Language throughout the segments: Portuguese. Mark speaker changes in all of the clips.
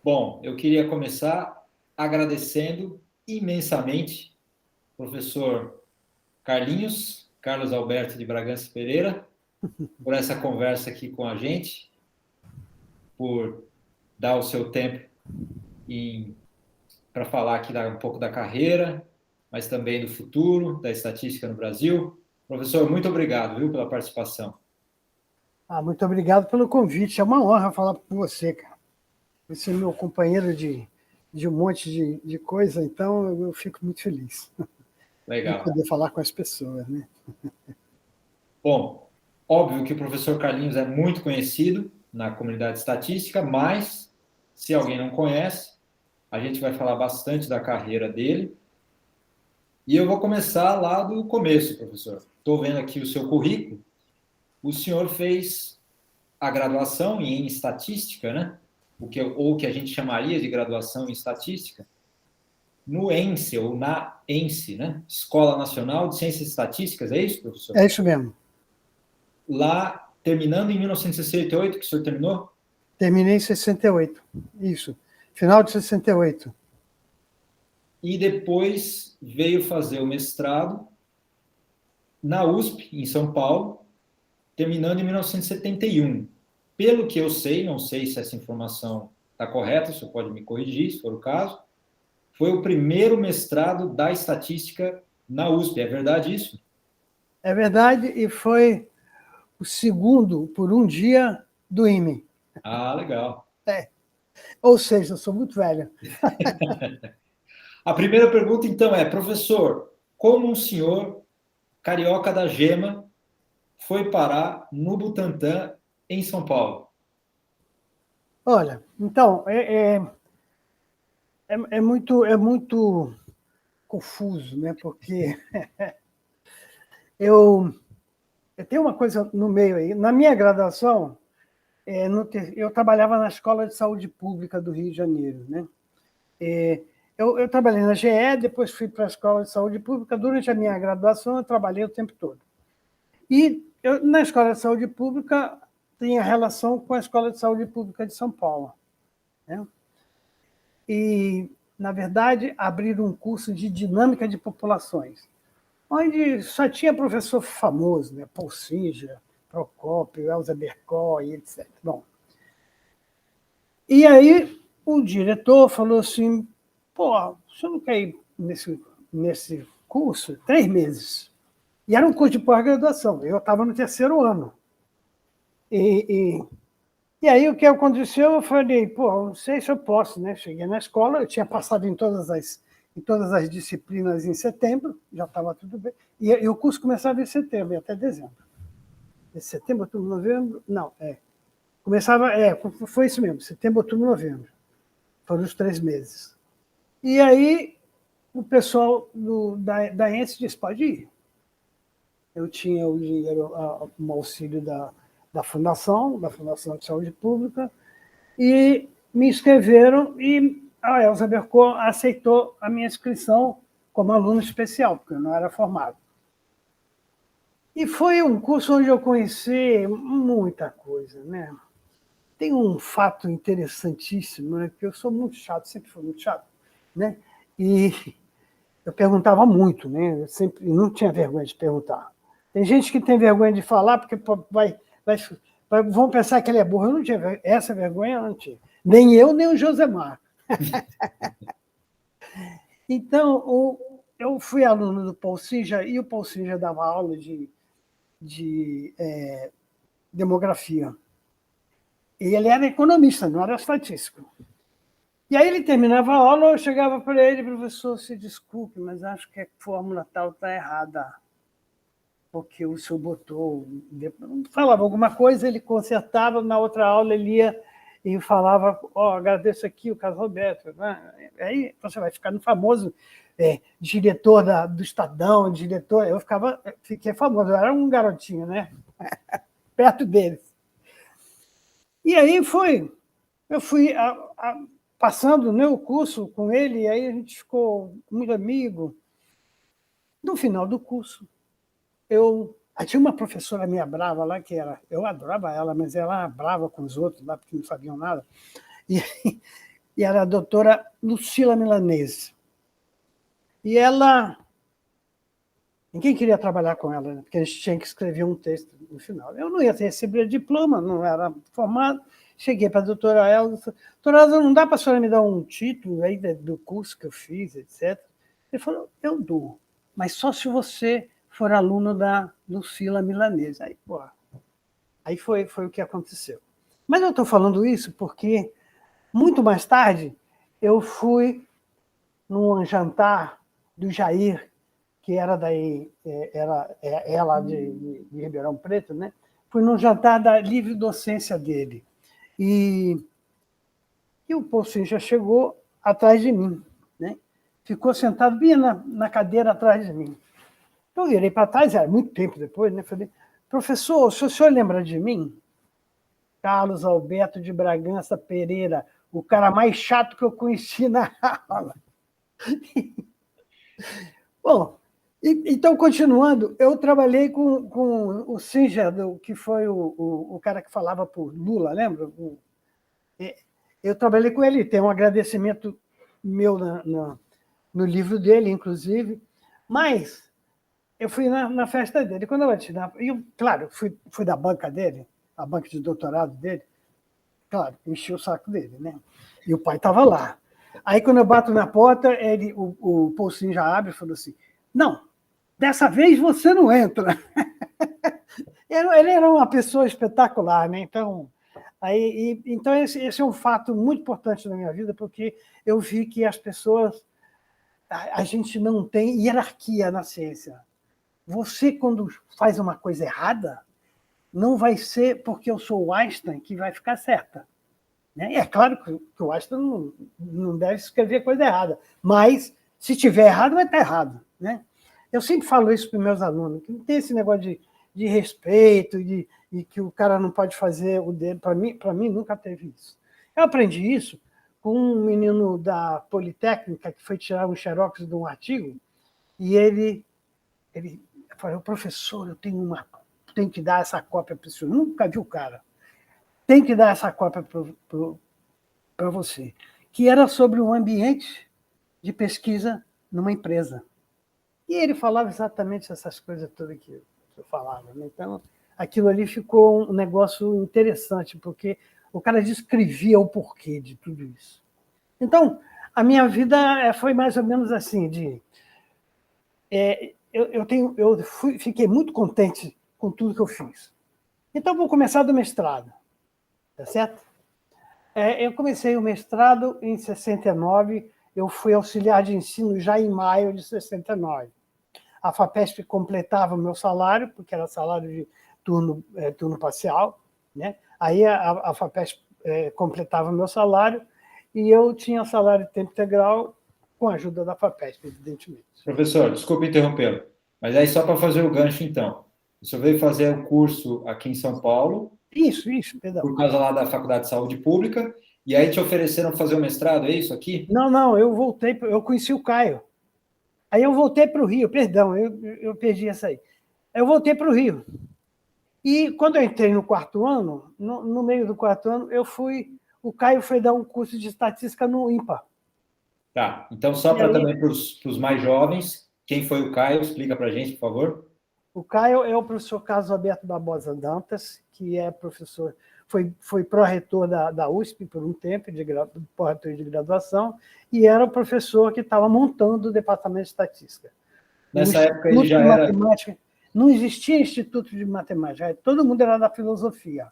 Speaker 1: Bom, eu queria começar agradecendo imensamente o professor Carlos Alberto de Bragança Pereira, por essa conversa aqui com a gente, por dar o seu tempo para falar aqui um pouco da carreira, mas também do futuro, da estatística no Brasil. Professor, muito obrigado, viu, pela participação.
Speaker 2: Muito obrigado pelo convite. É uma honra falar com você, cara. Você é meu companheiro de um monte de coisa, então eu fico muito feliz
Speaker 1: Legal.
Speaker 2: de poder falar com as pessoas, né?
Speaker 1: Bom, óbvio que o professor Carlinhos é muito conhecido na comunidade estatística, mas se alguém não conhece, a gente vai falar bastante da carreira dele. E eu vou começar lá do começo, professor. Estou vendo aqui o seu currículo. O senhor fez a graduação em estatística, né? Ou que a gente chamaria de graduação em estatística, no ENSE, ou na ENSE, né? Escola Nacional de Ciências Estatísticas, é isso, professor?
Speaker 2: É isso mesmo.
Speaker 1: Lá, terminando em 1968, que o senhor terminou?
Speaker 2: Terminei em 68, isso. Final de 68.
Speaker 1: E depois veio fazer o mestrado na USP, em São Paulo, terminando em 1971. Pelo que eu sei, não sei se essa informação está correta, o senhor pode me corrigir, se for o caso, foi o primeiro mestrado da estatística na USP, é verdade isso?
Speaker 2: É verdade, e foi o segundo, por um dia, do IME.
Speaker 1: Ah, legal.
Speaker 2: Ou seja, eu sou muito velho.
Speaker 1: A primeira pergunta, então, é, professor, como um senhor carioca da gema foi parar no Butantã, em São Paulo?
Speaker 2: Olha, então, é muito confuso, né? Porque eu tenho uma coisa no meio aí. Na minha graduação, eu trabalhava na Escola de Saúde Pública do Rio de Janeiro, né? Eu trabalhei na GE, depois fui para a Escola de Saúde Pública. Durante a minha graduação, eu trabalhei o tempo todo. E na Escola de Saúde Pública, tinha relação com a Escola de Saúde Pública de São Paulo, né? E, na verdade, abriram um curso de dinâmica de populações, onde só tinha professor famoso, né? Paul Singer, Procópio, Elza Bercó e etc. Bom, e aí o diretor falou assim, pô, você não quer ir nesse curso? 3 meses. E era um curso de pós-graduação, eu estava no terceiro ano. E aí o que aconteceu, eu falei, pô, não sei se eu posso, né? Cheguei na escola, eu tinha passado em todas as disciplinas em setembro, já estava tudo bem, e o curso começava em setembro, até dezembro. De setembro, outubro, novembro, não, começava, foi isso mesmo, setembro, outubro, novembro. Foram os 3 meses. E aí o pessoal da ENSE disse, pode ir. Eu tinha o dinheiro, um auxílio da Fundação de Saúde Pública, e me inscreveram e a Elza Bercó aceitou a minha inscrição como aluno especial, porque eu não era formado. E foi um curso onde eu conheci muita coisa, né? Tem um fato interessantíssimo, né? Que eu sou muito chato, sempre fui muito chato, né? E eu perguntava muito, né? Eu sempre não tinha vergonha de perguntar. Tem gente que tem vergonha de falar porque vão pensar que ele é burro. Eu não tinha essa vergonha, eu não tinha. Nem eu, nem o Josemar. Então, eu fui aluno do Paul Singer, e o Paul Singer dava aula de demografia. E ele era economista, não era estatístico. E aí ele terminava a aula, eu chegava para ele, professor, se desculpe, mas acho que a fórmula tal está errada, porque o senhor botou... Falava alguma coisa, ele consertava, na outra aula ele ia e falava, agradeço aqui o Carlos Roberto. Né? Aí você vai ficando famoso, diretor do Estadão, diretor... Fiquei famoso, eu era um garotinho, né? Perto deles. E aí eu fui passando, né, o curso com ele, e aí a gente ficou muito amigo. No final do curso, tinha uma professora minha brava lá, eu adorava ela, mas ela era brava com os outros lá, porque não sabiam nada. E e era a doutora Lucila Milanese. E ela... Ninguém queria trabalhar com ela, né? Porque a gente tinha que escrever um texto no final. Eu não ia receber diploma, não era formado. Cheguei para a doutora Elza, doutora Elza, não dá para a senhora me dar um título aí do curso que eu fiz, etc. Ele falou, eu dou, mas só se você for aluno da Lucila Milanese. Aí, pô, aí foi o que aconteceu. Mas eu estou falando isso porque, muito mais tarde, eu fui num jantar do Jair, que era daí, ela de Ribeirão Preto, né? Fui num jantar da livre docência dele. E o Pocinho já chegou atrás de mim, né? Ficou sentado bem na cadeira atrás de mim. Eu virei para trás, era muito tempo depois, né? Falei, professor, se o senhor lembra de mim? Carlos Alberto de Bragança Pereira, o cara mais chato que eu conheci na aula. Bom, então, continuando, eu trabalhei com o Singer, que foi o cara que falava por Lula, lembra? Eu trabalhei com ele, tem um agradecimento meu no livro dele, inclusive, mas eu fui na festa dele. Quando eu bati claro, fui da banca dele, a banca de doutorado dele, claro, enchi o saco dele, né? E o pai estava lá. Aí, quando eu bato na porta, o Pocinho já abre e falou assim, não, dessa vez você não entra. Ele era uma pessoa espetacular, né? Então esse é um fato muito importante na minha vida, porque eu vi que as pessoas... A gente não tem hierarquia na ciência. Você, quando faz uma coisa errada, não vai ser porque eu sou o Einstein que vai ficar certa. Né? É claro que o Einstein não deve escrever coisa errada, mas se tiver errado, vai estar errado. Né? Eu sempre falo isso para os meus alunos, que não tem esse negócio de respeito, e que o cara não pode fazer o dele. Para mim, nunca teve isso. Eu aprendi isso com um menino da Politécnica que foi tirar um xerox de um artigo, e ele falou, professor, eu tenho que dar essa cópia para o senhor. Nunca vi o cara. Tem que dar essa cópia para você, que era sobre um ambiente de pesquisa numa empresa. E ele falava exatamente essas coisas todas que eu falava. Né? Então, aquilo ali ficou um negócio interessante, porque o cara descrevia o porquê de tudo isso. Então, a minha vida foi mais ou menos assim, fiquei muito contente com tudo que eu fiz. Então, vou começar do mestrado, tá certo? Eu comecei o mestrado em 69, eu fui auxiliar de ensino já em maio de 69. A FAPESP completava o meu salário, porque era salário de turno parcial, né? Aí a FAPESP completava o meu salário e eu tinha salário de tempo integral com a ajuda da FAPESP, evidentemente.
Speaker 1: Professor, desculpe interrompê-lo, mas aí só para fazer o gancho, então. O senhor veio fazer um curso aqui em São Paulo,
Speaker 2: Isso, perdão.
Speaker 1: por causa lá da Faculdade de Saúde Pública, e aí te ofereceram fazer o mestrado, é isso aqui?
Speaker 2: Não, eu voltei, eu conheci o Caio. Aí eu voltei para o Rio, perdão, eu perdi essa aí. Eu voltei para o Rio. E quando eu entrei no quarto ano, no meio do quarto ano, o Caio foi dar um curso de estatística no IMPA.
Speaker 1: Tá, então só para também para os mais jovens, quem foi o Caio? Explica para a gente, por favor.
Speaker 2: O Caio é o professor Carlos Alberto Barbosa Dantas, que é professor, foi pró-reitor da USP por um tempo, pró-reitor de graduação, e era o professor que estava montando o departamento de estatística.
Speaker 1: Nessa época ele já era...
Speaker 2: Não existia instituto de matemática, todo mundo era da filosofia.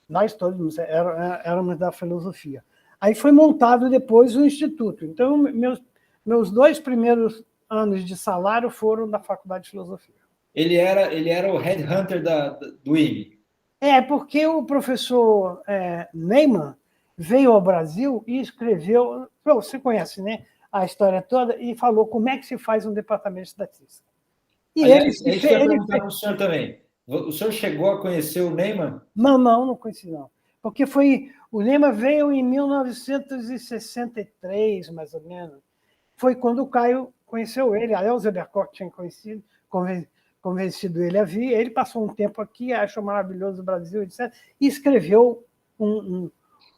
Speaker 2: Nós todos éramos da filosofia. Aí foi montado depois o instituto. Então, meus 2 primeiros anos de salário foram da Faculdade de Filosofia.
Speaker 1: Ele era o headhunter do IME.
Speaker 2: Porque o professor Neyman veio ao Brasil e escreveu, você conhece, né, a história toda, e falou como é que se faz um departamento de estatística.
Speaker 1: E aliás, é isso que eu ia perguntar para o senhor também. O senhor chegou a conhecer o Neyman?
Speaker 2: Não conheci, não. Porque o Neyman veio em 1963, mais ou menos. Foi quando o Caio conheceu ele. A Elza Bercock tinha convencido ele a vir. Ele passou um tempo aqui, achou maravilhoso o Brasil, etc. E escreveu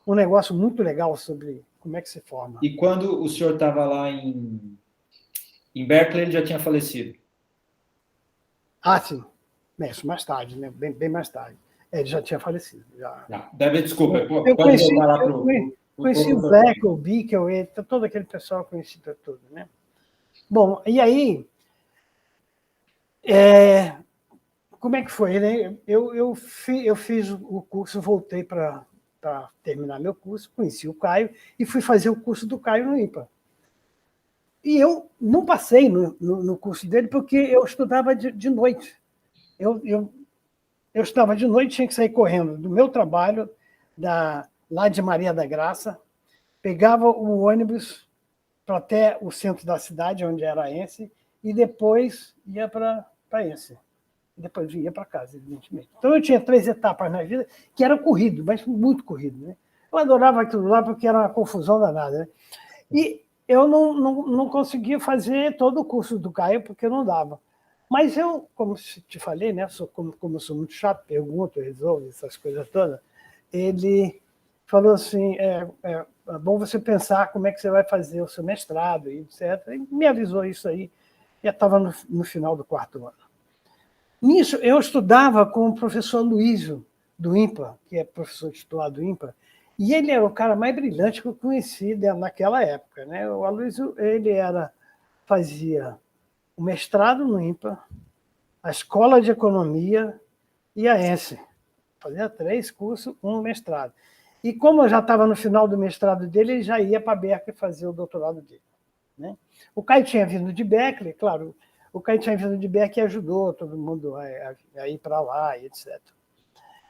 Speaker 2: um negócio muito legal sobre como é que se forma.
Speaker 1: E quando o senhor estava lá em Berkeley, ele já tinha falecido?
Speaker 2: Ah, sim. Isso mais tarde, né? Bem mais tarde. Ele já tinha falecido. Já.
Speaker 1: Deve, desculpa,
Speaker 2: Eu
Speaker 1: pode
Speaker 2: conheci,
Speaker 1: voltar lá para
Speaker 2: eu
Speaker 1: o
Speaker 2: conheci o
Speaker 1: professor.
Speaker 2: Beck, o Bickel, todo aquele pessoal eu conheci tudo, né? Bom, e aí, como é que foi, né? Eu fiz o curso, voltei para terminar meu curso, conheci o Caio e fui fazer o curso do Caio no IMPA. E eu não passei no curso dele porque eu estudava de noite. Eu estudava de noite, tinha que sair correndo do meu trabalho, lá de Maria da Graça, pegava o ônibus para até o centro da cidade, onde era Ence, e depois ia para Ence. Depois ia para casa, evidentemente. Então eu tinha 3 etapas na vida, que era corrido, mas muito corrido. Né? Eu adorava aquilo lá porque era uma confusão danada. Né? E eu não conseguia fazer todo o curso do Caio, porque não dava. Mas eu, como te falei, né, como eu sou muito chato, pergunto, resolvo essas coisas todas, ele falou assim, é bom você pensar como é que você vai fazer o seu mestrado, e etc. E me avisou isso aí, já estava no final do 4º ano. Nisso, eu estudava com o professor Luísio, do IMPA, que é professor titular do IMPA, e ele era o cara mais brilhante que eu conheci naquela época. Né? O Aloysio, ele fazia o mestrado no IMPA, a Escola de Economia e a ENSE. Fazia 3 cursos, um mestrado. E como eu já estava no final do mestrado dele, ele já ia para a Berkeley fazer o doutorado dele. Né? O Caio tinha vindo de Berkeley, claro, o Caio tinha vindo de Berkeley e ajudou todo mundo a ir para lá, etc.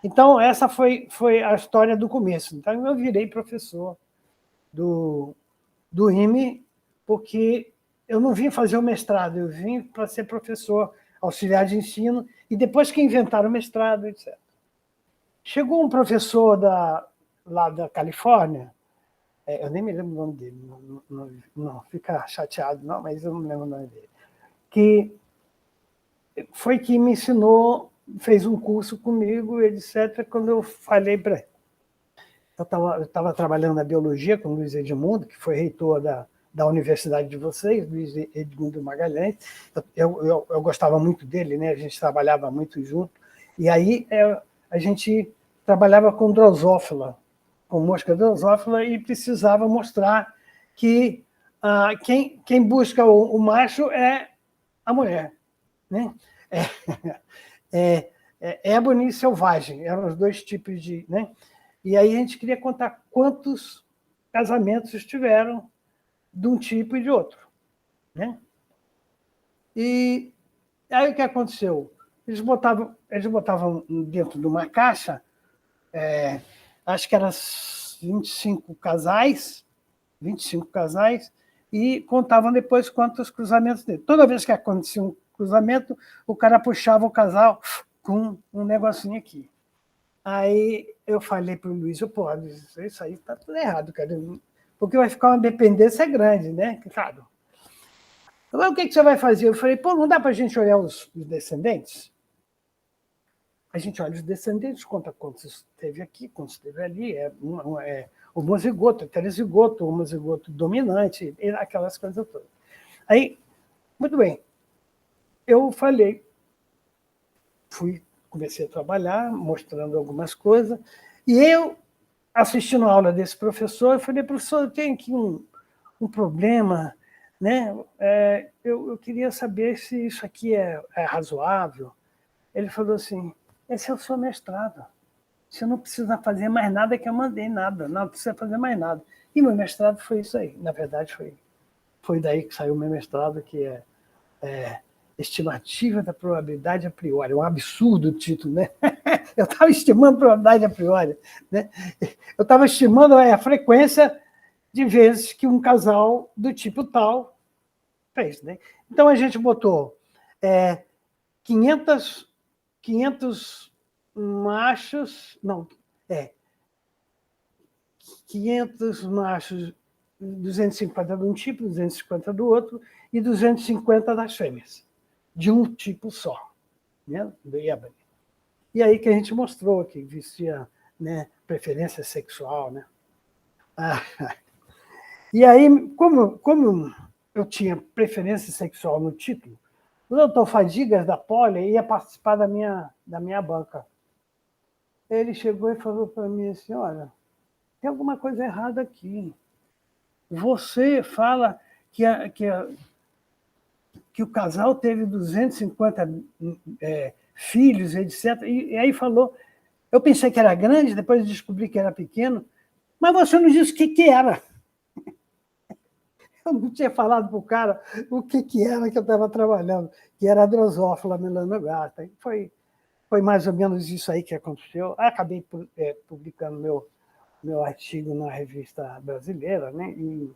Speaker 2: Então, essa foi a história do começo. Então, eu virei professor do IME, porque eu não vim fazer o mestrado, eu vim para ser professor auxiliar de ensino, e depois que inventaram o mestrado, etc. Chegou um professor lá da Califórnia, eu nem me lembro o nome dele, não fica chateado, não, mas eu não lembro o nome dele, que foi que me ensinou, fez um curso comigo, etc., quando eu falei para ele. Eu estava trabalhando na biologia com o Luiz Edmundo, que foi reitor da universidade de vocês, Luiz Edmundo Magalhães. Eu gostava muito dele, né? A gente trabalhava muito junto. E aí a gente trabalhava com drosófila, com mosca drosófila, e precisava mostrar que quem busca o macho é a mulher. Né? Ébano e selvagem, eram os 2 tipos de... Né? E aí a gente queria contar quantos casamentos tiveram de um tipo e de outro. Né? E aí o que aconteceu? Eles botavam dentro de uma caixa, acho que eram 25 casais, 25 casais, e contavam depois quantos cruzamentos teve. Toda vez que acontecia um cruzamento, o cara puxava o casal com um negocinho aqui. Aí eu falei para o Luiz, pô, isso aí está tudo errado, cara, porque vai ficar uma dependência grande, né? Claro. Então, o que você vai fazer? Eu falei, pô, não dá para a gente olhar os descendentes? A gente olha os descendentes, conta quantos teve aqui, quantos teve ali, homozigoto, heterozigoto, homozigoto dominante, aquelas coisas todas. Aí, muito bem, eu falei, comecei a trabalhar, mostrando algumas coisas, e eu, assistindo a aula desse professor, eu falei, professor, eu tenho aqui um problema, né? Eu queria saber se isso aqui é razoável. Ele falou assim, esse é o seu mestrado. Você não precisa fazer mais nada que eu mandei, nada. Não precisa fazer mais nada. E meu mestrado foi isso aí. Na verdade, foi daí que saiu o meu mestrado, que é estimativa da probabilidade a priori. É um absurdo o título, né? Eu estava estimando a probabilidade a priori. Né? Eu estava estimando a frequência de vezes que um casal do tipo tal fez. Né? Então, a gente botou 500 machos, não, 500 machos, 250 de um tipo, 250 do outro, e 250 das fêmeas, de um tipo só, né, do Iabani. E aí que a gente mostrou que existia, né, preferência sexual. Né? Ah, e aí, como eu tinha preferência sexual no título, o doutor Fadigas, da Poli, ia participar da minha banca. Ele chegou e falou para mim assim, olha, tem alguma coisa errada aqui. Você fala que o casal teve 250 filhos, etc. E aí falou, eu pensei que era grande, depois descobri que era pequeno, mas você não disse o que era. Eu não tinha falado para o cara o que era que eu estava trabalhando, que era a Drosophila melanogasta. Foi mais ou menos isso aí que aconteceu. Aí acabei publicando meu artigo na revista brasileira, né? E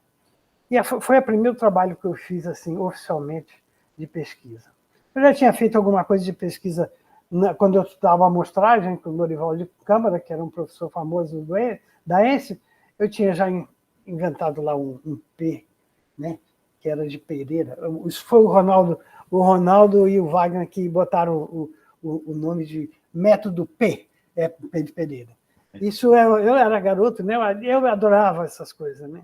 Speaker 2: foi o primeiro trabalho que eu fiz assim oficialmente de pesquisa. Eu já tinha feito alguma coisa de pesquisa quando eu estudava amostragem com o Norival de Câmara, que era um professor famoso da ENSE. Eu tinha já inventado lá um P, né, que era de Pereira. Isso foi o Ronaldo e o Wagner que botaram o nome de método P, P de Pereira. Isso eu era garoto, né? Eu adorava essas coisas, né?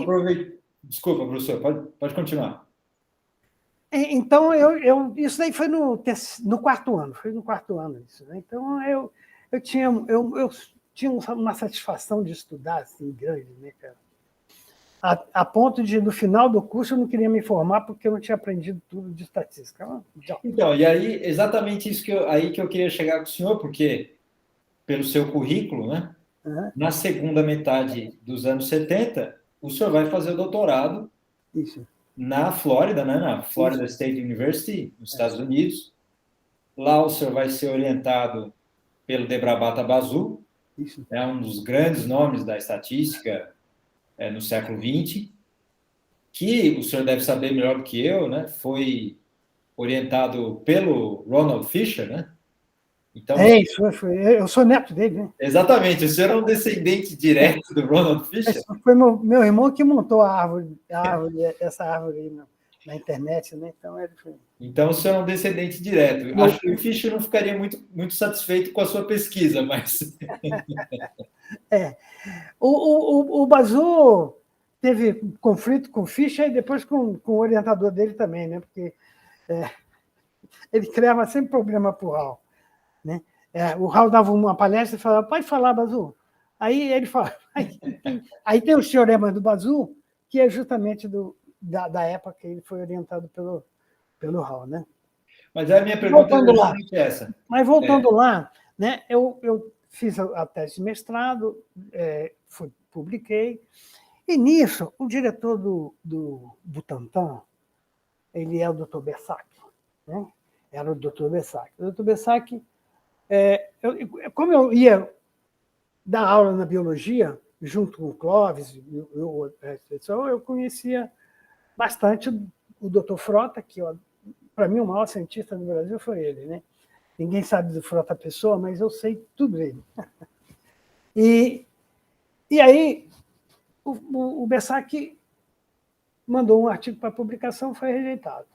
Speaker 1: Aproveite. Desculpa, professor, pode continuar.
Speaker 2: Então, isso daí foi no quarto ano, foi no quarto ano isso. Né? Então, eu tinha uma satisfação de estudar assim, grande, né, cara? A ponto de, no final do curso, eu não queria me formar porque eu não tinha aprendido tudo de estatística.
Speaker 1: Então, e aí, exatamente isso aí que eu queria chegar com o senhor, porque, pelo seu currículo, né, na segunda metade dos anos 70, o senhor vai fazer o doutorado
Speaker 2: Isso.
Speaker 1: na Flórida, né, na Florida
Speaker 2: Isso.
Speaker 1: State University, nos Estados Unidos. Lá o senhor vai ser orientado pelo Debrabata Basu, é um dos grandes nomes da estatística no século XX, que o senhor deve saber melhor do que eu, né? Foi orientado pelo Ronald Fisher, né? Então,
Speaker 2: Isso, eu sou neto dele, né?
Speaker 1: exatamente, o senhor é um descendente direto do Ronald Fisher?
Speaker 2: Foi meu irmão que montou essa árvore aí na internet, né? Então, ele foi...
Speaker 1: Então, o senhor é um descendente direto. Acho que o Fischer não ficaria muito satisfeito com a sua pesquisa, mas...
Speaker 2: O Basu teve conflito com o Fischer e depois com o orientador dele também, né? Porque ele criava sempre problema para o Raul. Né? O Raul dava uma palestra e falava, pode falar, Basu. Aí ele fala, aí tem o teorema do Basu, que é justamente da época que ele foi orientado pelo Raul. Né?
Speaker 1: Mas a minha pergunta é justamente essa.
Speaker 2: Mas voltando lá, né, eu fiz a tese de mestrado, publiquei, e nisso, o diretor do Butantan, ele é o Dr. Bessac, né? Era o Dr. Bessac. O Dr. Bessac, como eu ia dar aula na biologia, junto com o Clóvis, eu conhecia bastante o Dr. Frota, que, para mim, o maior cientista do Brasil foi ele, né? Ninguém sabe do Frota Pessoa, mas eu sei tudo dele. E aí, o Bessac mandou um artigo para publicação, foi rejeitado.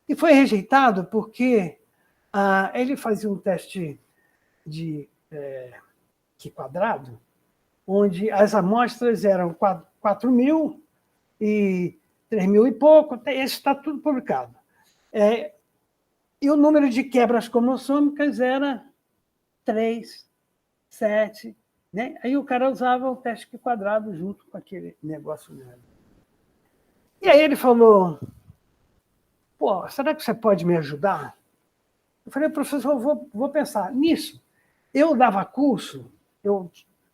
Speaker 2: E foi rejeitado porque ele fazia um teste de Q quadrado, onde as amostras eram 4.000 e 3.000 e pouco, esse está tudo publicado. E o número de quebras cromossômicas era 3, 7, né? Aí o cara usava o teste Q quadrado junto com aquele negócio grande. E aí ele falou, pô, será que você pode me ajudar? Eu falei, professor, eu vou pensar nisso. Eu dava curso,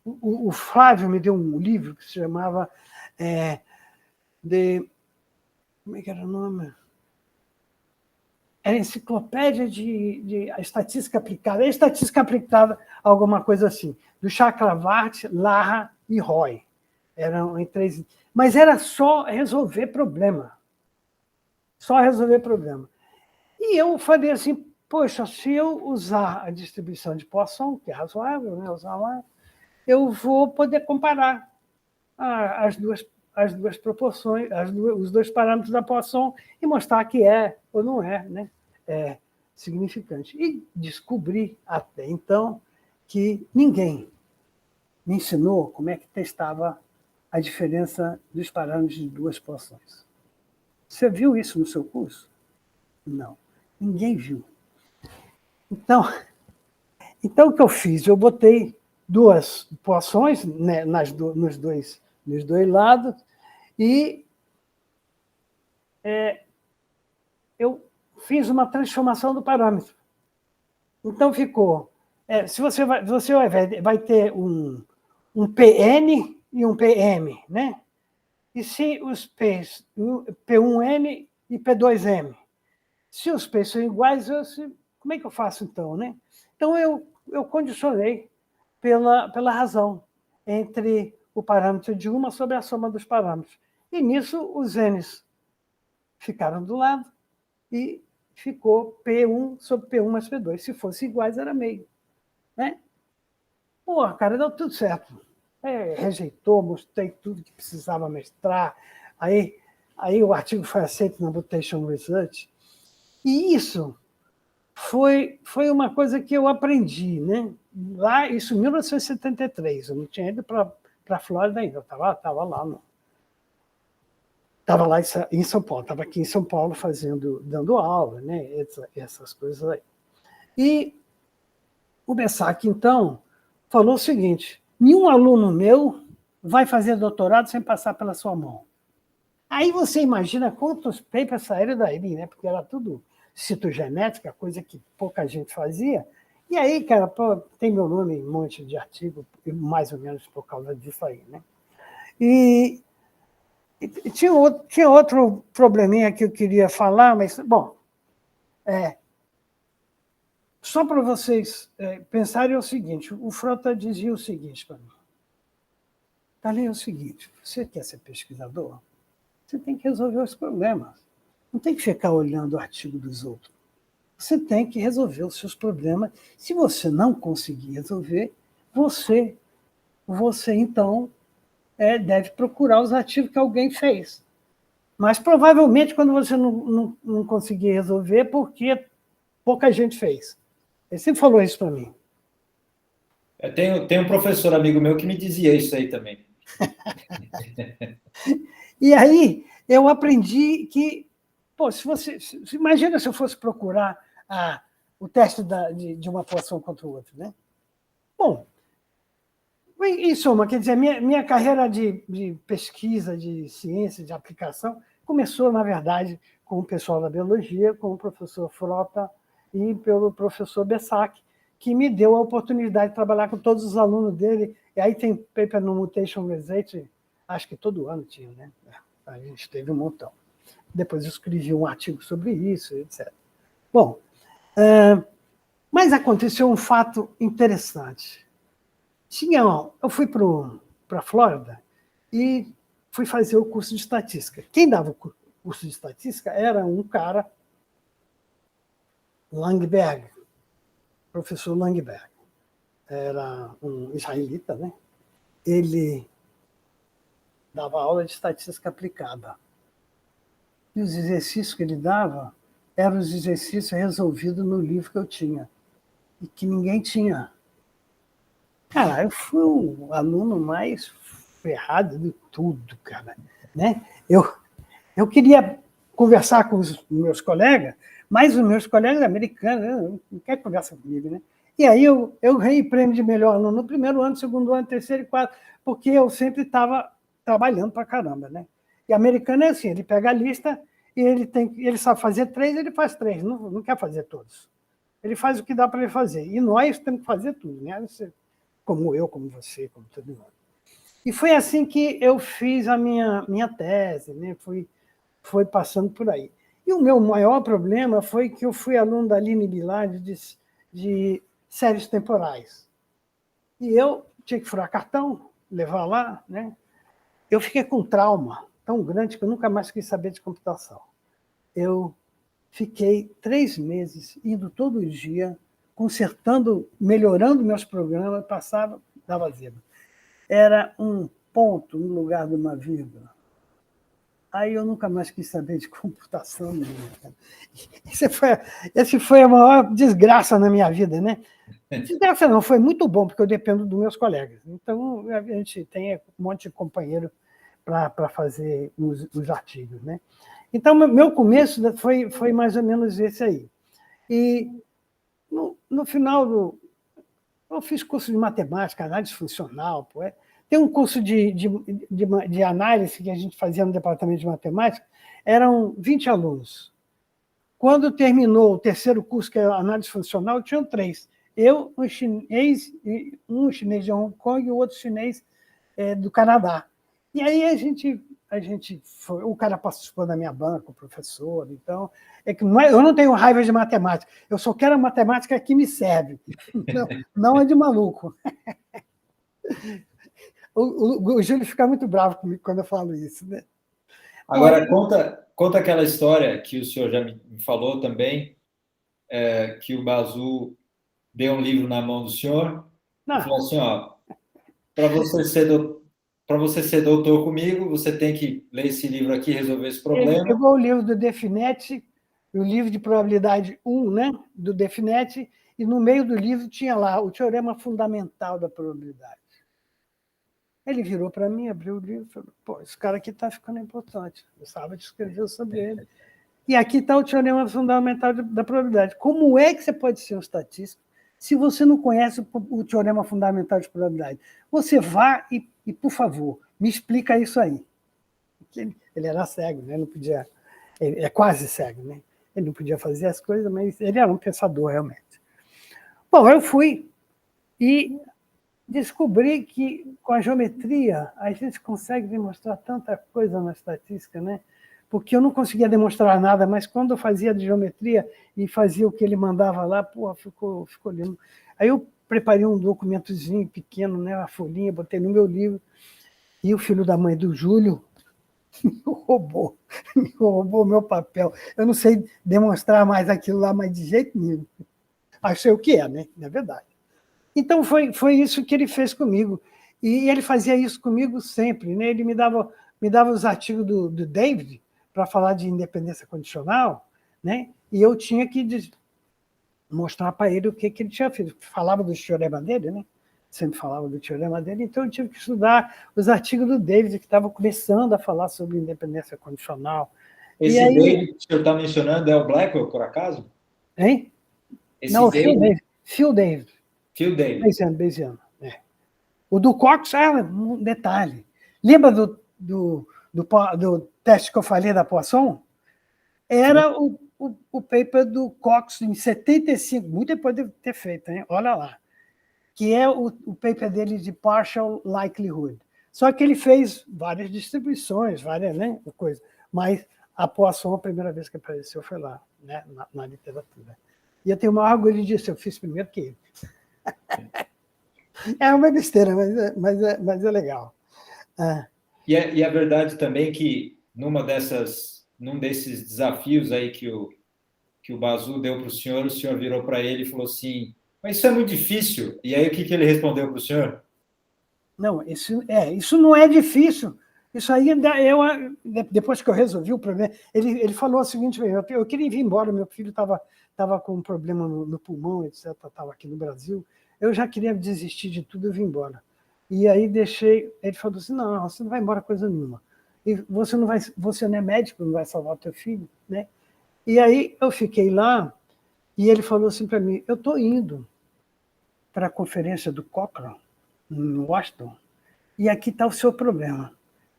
Speaker 2: o Flávio me deu um livro que se chamava como é que era o nome? Era Enciclopédia de Estatística Aplicada. É Estatística Aplicada, alguma coisa assim, do Chakravarti, Lara e Roy. Eram em 3. Mas era só resolver problema. Só resolver problema. E eu falei assim, poxa, se eu usar a distribuição de Poisson, que é razoável, né, usar lá, eu vou poder comparar as duas proporções, os dois parâmetros da Poisson e mostrar que é ou não é, né, significante. E descobri até então que ninguém me ensinou como é que testava a diferença dos parâmetros de duas porções. Você viu isso no seu curso? Não. Ninguém viu. Então, o que eu fiz? Eu botei duas porções, né, nos dois lados e eu fiz uma transformação do parâmetro. Então ficou... se você vai ter um PN e um PM, né? E se os P's, P1N e P2M, se os P's são iguais, como é que eu faço então, né? Então eu condicionei pela razão entre o parâmetro de uma sobre a soma dos parâmetros. E nisso os N's ficaram do lado e ficou P1 sobre P1 mais P2. Se fossem iguais, era meio. Né? Pô, cara, deu tudo certo. Rejeitou, mostrei tudo que precisava mestrar. Aí o artigo foi aceito na Mutation Research. E isso foi uma coisa que eu aprendi, né? Lá, isso em 1973. Eu não tinha ido para a Flórida ainda. Eu estava lá. Estava lá em São Paulo. Estava aqui em São Paulo dando aula, né? Essas coisas aí. E o Bessac, então, falou o seguinte: nenhum aluno meu vai fazer doutorado sem passar pela sua mão. Aí você imagina quantos papers saíram daí, né? Porque era tudo citogenética, coisa que pouca gente fazia. E aí, cara, pô, tem meu nome em um monte de artigo, mais ou menos por causa disso aí, né? E tinha outro probleminha que eu queria falar, mas, bom, só para vocês pensarem o seguinte, o Frota dizia o seguinte para mim: Carlinhos, é o seguinte, você quer ser pesquisador? Você tem que resolver os problemas. Não tem que ficar olhando o artigo dos outros. Você tem que resolver os seus problemas. Se você não conseguir resolver, você então, deve procurar os artigos que alguém fez. Mas, provavelmente, quando você não conseguir resolver, porque pouca gente fez. Ele sempre falou isso para mim.
Speaker 1: Tem um professor amigo meu que me dizia isso aí também.
Speaker 2: E aí eu aprendi que, pô, imagina se eu fosse procurar o teste de uma porção contra o outro, né? Bom, em suma, quer dizer, minha carreira de pesquisa, de ciência, de aplicação, começou, na verdade, com o pessoal da biologia, com o professor Frota e pelo professor Bessac, que me deu a oportunidade de trabalhar com todos os alunos dele. E aí tem paper no Mutation Research, acho que todo ano tinha, né? A gente teve um montão. Depois eu escrevi um artigo sobre isso, etc. Bom, mas aconteceu um fato interessante. Eu fui para a Flórida e fui fazer o curso de estatística. Quem dava o curso de estatística era um cara, Langberg, professor Langberg. Era um israelita, né? Ele dava aula de estatística aplicada. E os exercícios que ele dava eram os exercícios resolvidos no livro que eu tinha e que ninguém tinha. Cara, eu fui o aluno mais ferrado de tudo, cara. Né? Eu queria conversar com os meus colegas, mas os meus colegas americanos não querem conversar comigo, né? E aí eu ganhei prêmio de melhor aluno no primeiro ano, segundo ano, terceiro e quarto, porque eu sempre estava trabalhando para caramba, né? E americano é assim, ele pega a lista e ele sabe fazer 3, ele faz 3, não quer fazer todos. Ele faz o que dá para ele fazer. E nós temos que fazer tudo, né? Como eu, como você, como todo mundo. E foi assim que eu fiz a minha tese, né? Foi passando por aí. E o meu maior problema foi que eu fui aluno da Aline Bilard de séries temporais. E eu tinha que furar cartão, levar lá, né? Eu fiquei com um trauma tão grande que eu nunca mais quis saber de computação. Eu fiquei 3 meses indo todo dia, consertando, melhorando meus programas, passava, dava zebra. Era um ponto no lugar de uma vírgula. Aí eu nunca mais quis saber de computação nenhuma. Esse foi a maior desgraça na minha vida, né? Desgraça não, foi muito bom, porque eu dependo dos meus colegas. Então, a gente tem um monte de companheiro para fazer os artigos, né? Então, meu começo foi mais ou menos esse aí. E, no final, eu fiz curso de matemática, análise funcional. Tem um curso de análise que a gente fazia no departamento de matemática, eram 20 alunos. Quando terminou o terceiro curso, que é análise funcional, tinham 3. Eu, um chinês de Hong Kong e o outro chinês do Canadá. E aí a gente foi, o cara participou da minha banca, o professor. Então, eu não tenho raiva de matemática, eu só quero a matemática que me serve, não é de maluco. O Júlio fica muito bravo comigo quando eu falo isso, né?
Speaker 1: Agora, conta aquela história que o senhor já me falou também, que o Basu deu um livro na mão do senhor e falou assim, ó, para você ser doutor comigo, você tem que ler esse livro aqui e resolver esse problema.
Speaker 2: Ele pegou o livro do Definet, o livro de probabilidade 1, né, do Definet, e no meio do livro tinha lá o teorema fundamental da probabilidade. Ele virou para mim, abriu o livro e falou, pô, esse cara aqui está ficando importante, eu sabia de escrever sobre ele. E aqui está o teorema fundamental da probabilidade. Como é que você pode ser um estatístico se você não conhece o teorema fundamental de probabilidade? Você vá e, por favor, me explica isso aí. Ele era cego, né? Não podia, ele é quase cego, né? Ele não podia fazer as coisas, mas ele era um pensador, realmente. Bom, eu fui e descobri que, com a geometria, a gente consegue demonstrar tanta coisa na estatística, né? Porque eu não conseguia demonstrar nada, mas quando eu fazia de geometria e fazia o que ele mandava lá, pô, ficou lindo. Aí eu preparei um documentozinho pequeno, né, uma folhinha, botei no meu livro, e o filho da mãe do Júlio me roubou meu papel. Eu não sei demonstrar mais aquilo lá, mas de jeito nenhum. Achei o que é, né? Na verdade. Então, foi isso que ele fez comigo. E ele fazia isso comigo sempre, né? Ele me dava os artigos do David para falar de independência condicional, né? E eu tinha que mostrar para ele o que ele tinha feito. Falava do teorema dele, né? Sempre falava do teorema dele, então eu tive que estudar os artigos do David, que estava começando a falar sobre independência condicional.
Speaker 1: Esse aí, David que o senhor está mencionando é o Blackwell, por acaso?
Speaker 2: Hein? Não, Phil David. Bayesiano. O do Cox, um detalhe. Lembra do teste que eu falei da Poisson? Era o paper do Cox em 75, muito depois de ter feito, hein? Olha lá. Que é o paper dele de partial likelihood. Só que ele fez várias distribuições, várias, né, coisas. Mas a Poisson, a primeira vez que apareceu foi lá, né, na literatura. E eu tenho o maior orgulho disso, eu fiz primeiro que ele. É uma besteira, mas é legal.
Speaker 1: E é verdade também que num desses desafios aí que o Basu deu para o senhor virou para ele e falou assim, mas isso é muito difícil. E aí o que ele respondeu para o senhor?
Speaker 2: Não, isso não é difícil. Isso aí, depois que eu resolvi o problema, ele falou o seguinte, eu queria vir embora, meu filho estava com um problema no pulmão, etc., estava aqui no Brasil, eu já queria desistir de tudo e vim embora. E aí ele falou assim, não, você não vai embora coisa nenhuma. E você não é médico, não vai salvar o teu filho, né? E aí eu fiquei lá, e ele falou assim para mim, eu estou indo para a conferência do Cochrane, em Washington, e aqui está o seu problema.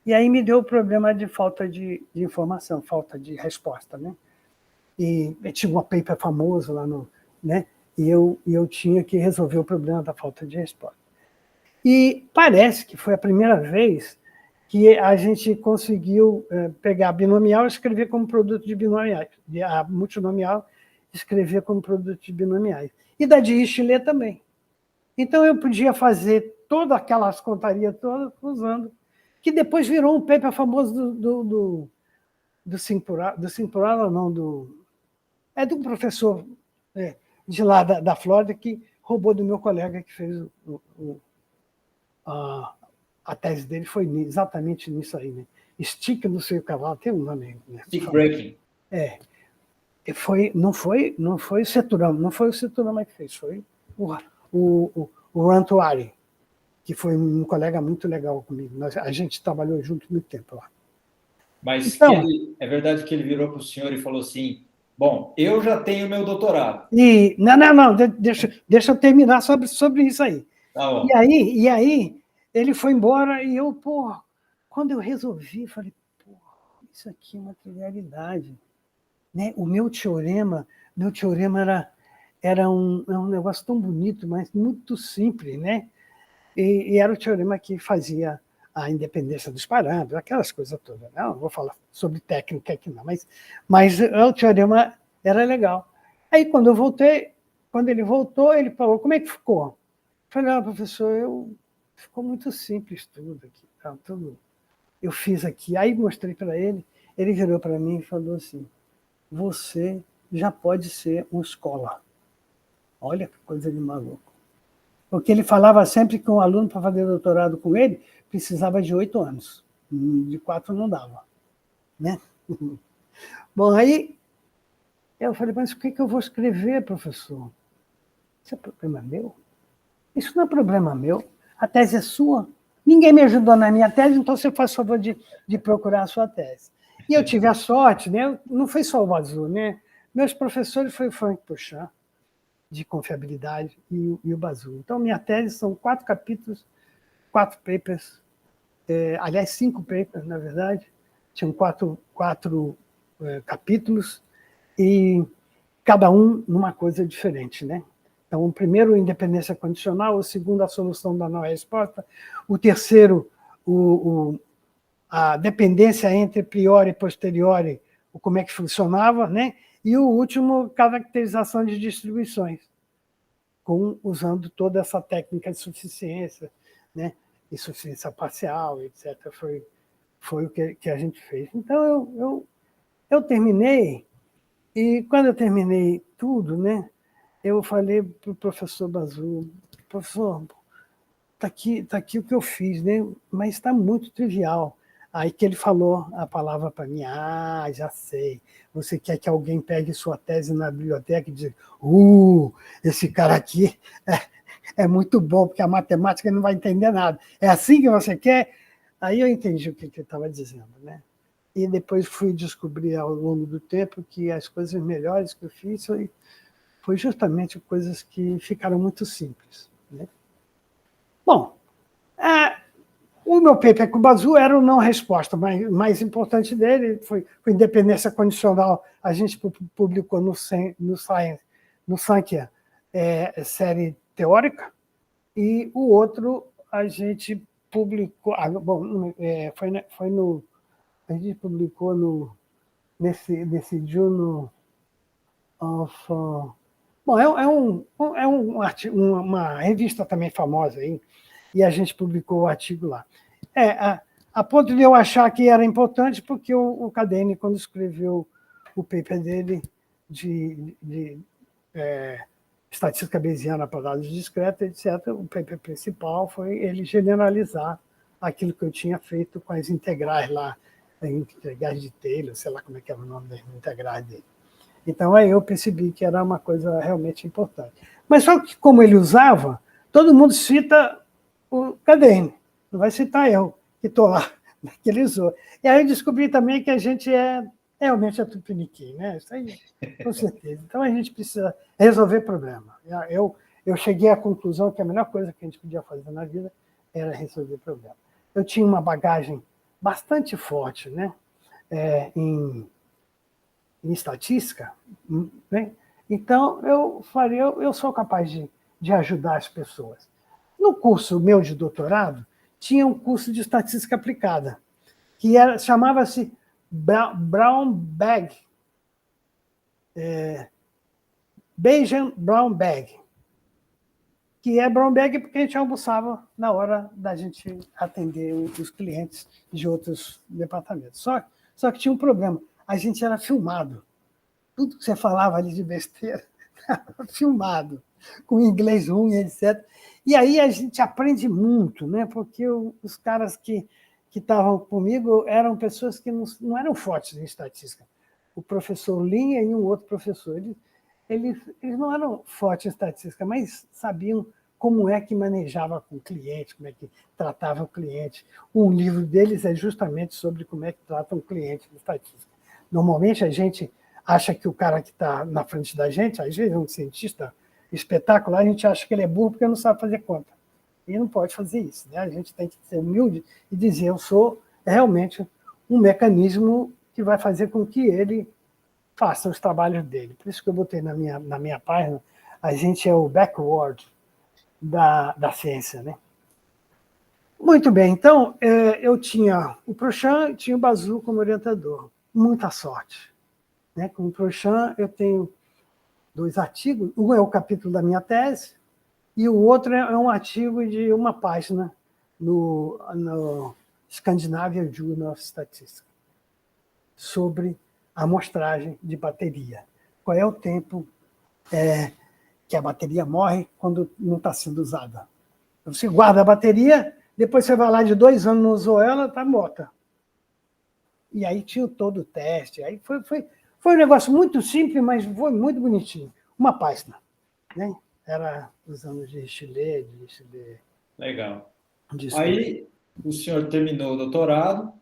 Speaker 2: E aí me deu o problema de falta de informação, falta de resposta, né? E tinha um paper famoso lá né? E eu tinha que resolver o problema da falta de resposta. E parece que foi a primeira vez que a gente conseguiu pegar binomial e escrever como produto de binomiais, a multinomial escrever como produto de binomiais. E da Dirichlet também. Então eu podia fazer todas aquelas contarias todas usando, que depois virou um paper famoso do Simpural, não, é de um professor de lá da Flórida que roubou do meu colega que fez a tese dele foi exatamente nisso aí, né? Stick, não sei o cavalo, tem um nome. Né?
Speaker 1: Stick breaking.
Speaker 2: Não foi o Seturama que fez, foi o Rantuari, que foi um colega muito legal comigo. A gente trabalhou junto muito tempo lá.
Speaker 1: Mas então, é verdade que ele virou para o senhor e falou assim, bom, eu já tenho meu doutorado.
Speaker 2: Não, deixa eu terminar sobre isso aí.
Speaker 1: Tá bom.
Speaker 2: E aí ele foi embora e eu, quando eu resolvi, falei, isso aqui é uma trivialidade. Né? O meu teorema era um negócio tão bonito, mas muito simples, né? E era o teorema que fazia a independência dos parâmetros, aquelas coisas todas. Não vou falar sobre técnica aqui, não, mas o teorema era legal. Aí, quando ele voltou, ele falou, como é que ficou? Eu falei, professor, ficou muito simples tudo aqui. Tá, tudo eu fiz aqui. Aí mostrei para ele virou para mim e falou assim, você já pode ser um escola. Olha que coisa de maluco. Porque ele falava sempre que um aluno, para fazer doutorado com ele, precisava de 8 anos. De 4 não dava. Né? Bom, aí eu falei, mas o que eu vou escrever, professor? Isso é problema meu? Isso não é problema meu. A tese é sua. Ninguém me ajudou na minha tese, então você faz favor de procurar a sua tese. E eu tive a sorte, né? Não foi só o Azul, né? Meus professores foi o Frank Pochat, de confiabilidade, e o Bazul. Então, minha tese são 4 capítulos, 4 papers, aliás, 5 papers, na verdade, tinham 4 capítulos, e cada um numa coisa diferente, né? Então, o primeiro, independência condicional, o segundo, a solução da não resposta, o terceiro, a dependência entre priori e posteriori, como é que funcionava, né? E o último, caracterização de distribuições, usando toda essa técnica de suficiência, né? E suficiência parcial, etc. Foi o que a gente fez. Então, eu terminei, e quando eu terminei tudo, né? Eu falei para o professor Bazul, professor, tá aqui o que eu fiz, né? Mas está muito trivial. Aí que ele falou a palavra para mim, já sei, você quer que alguém pegue sua tese na biblioteca e diga, esse cara aqui é muito bom, porque a matemática não vai entender nada. É assim que você quer? Aí eu entendi o que ele estava dizendo, né? E depois fui descobrir ao longo do tempo que as coisas melhores que eu fiz foi justamente coisas que ficaram muito simples, né? Bom, o meu paper com o Bazul era o não resposta, mas mais importante dele foi independência condicional. A gente publicou no Science, série teórica, e o outro a gente publicou. A gente publicou nesse Journal of. Bom, uma revista também famosa aí, e a gente publicou o artigo lá. A ponto de eu achar que era importante, porque o Cadene, quando escreveu o paper dele de estatística bayesiana para dados discretos, etc., o paper principal foi ele generalizar aquilo que eu tinha feito com as integrais lá, integrais de Taylor, sei lá como é que era o nome das integrais dele. Então, aí eu percebi que era uma coisa realmente importante. Mas só que, como ele usava, todo mundo cita o Cadene, não vai citar eu, que estou lá, que ele usou. E aí eu descobri também que a gente realmente é tupiniquim, né? Isso aí, com certeza. Então, a gente precisa resolver problema. Eu cheguei à conclusão que a melhor coisa que a gente podia fazer na vida era resolver problema. Eu tinha uma bagagem bastante forte, né? Em estatística, né? Então, eu sou capaz de ajudar as pessoas. No curso meu de doutorado, tinha um curso de estatística aplicada, que chamava-se Brown Bag, Bayesian Brown Bag, que é Brown Bag porque a gente almoçava na hora da gente atender os clientes de outros departamentos. Só que tinha um problema, a gente era filmado. Tudo que você falava ali de besteira estava filmado, com inglês ruim, etc. E aí a gente aprende muito, né? Porque os caras que que estavam comigo eram pessoas que não eram fortes em estatística. O professor Linha e um outro professor. Eles não eram fortes em estatística, mas sabiam como é que manejava com o cliente, como é que tratava o cliente. Um livro deles é justamente sobre como é que trata um cliente de estatística. Normalmente a gente acha que o cara que está na frente da gente, às vezes é um cientista espetacular, a gente acha que ele é burro porque não sabe fazer conta. E não pode fazer isso, né? A gente tem que ser humilde e dizer: eu sou realmente um mecanismo que vai fazer com que ele faça os trabalhos dele. Por isso que eu botei na minha página, a gente é o backward da ciência, né? Muito bem, então eu tinha o Prochan e tinha o Basu como orientador. Muita sorte, né? Com o Prochan eu tenho 2 artigos, um é o capítulo da minha tese e o outro é um artigo de uma página no Scandinavian Journal of Statistics sobre a amostragem de bateria. Qual é o tempo que a bateria morre quando não está sendo usada? Você guarda a bateria, depois você vai lá de 2 anos, não usou ela, está morta. E aí tinha todo o teste. Aí foi um negócio muito simples, mas foi muito bonitinho. Uma página, né? Era os anos de Chile.
Speaker 1: Legal. Aí o senhor terminou o doutorado,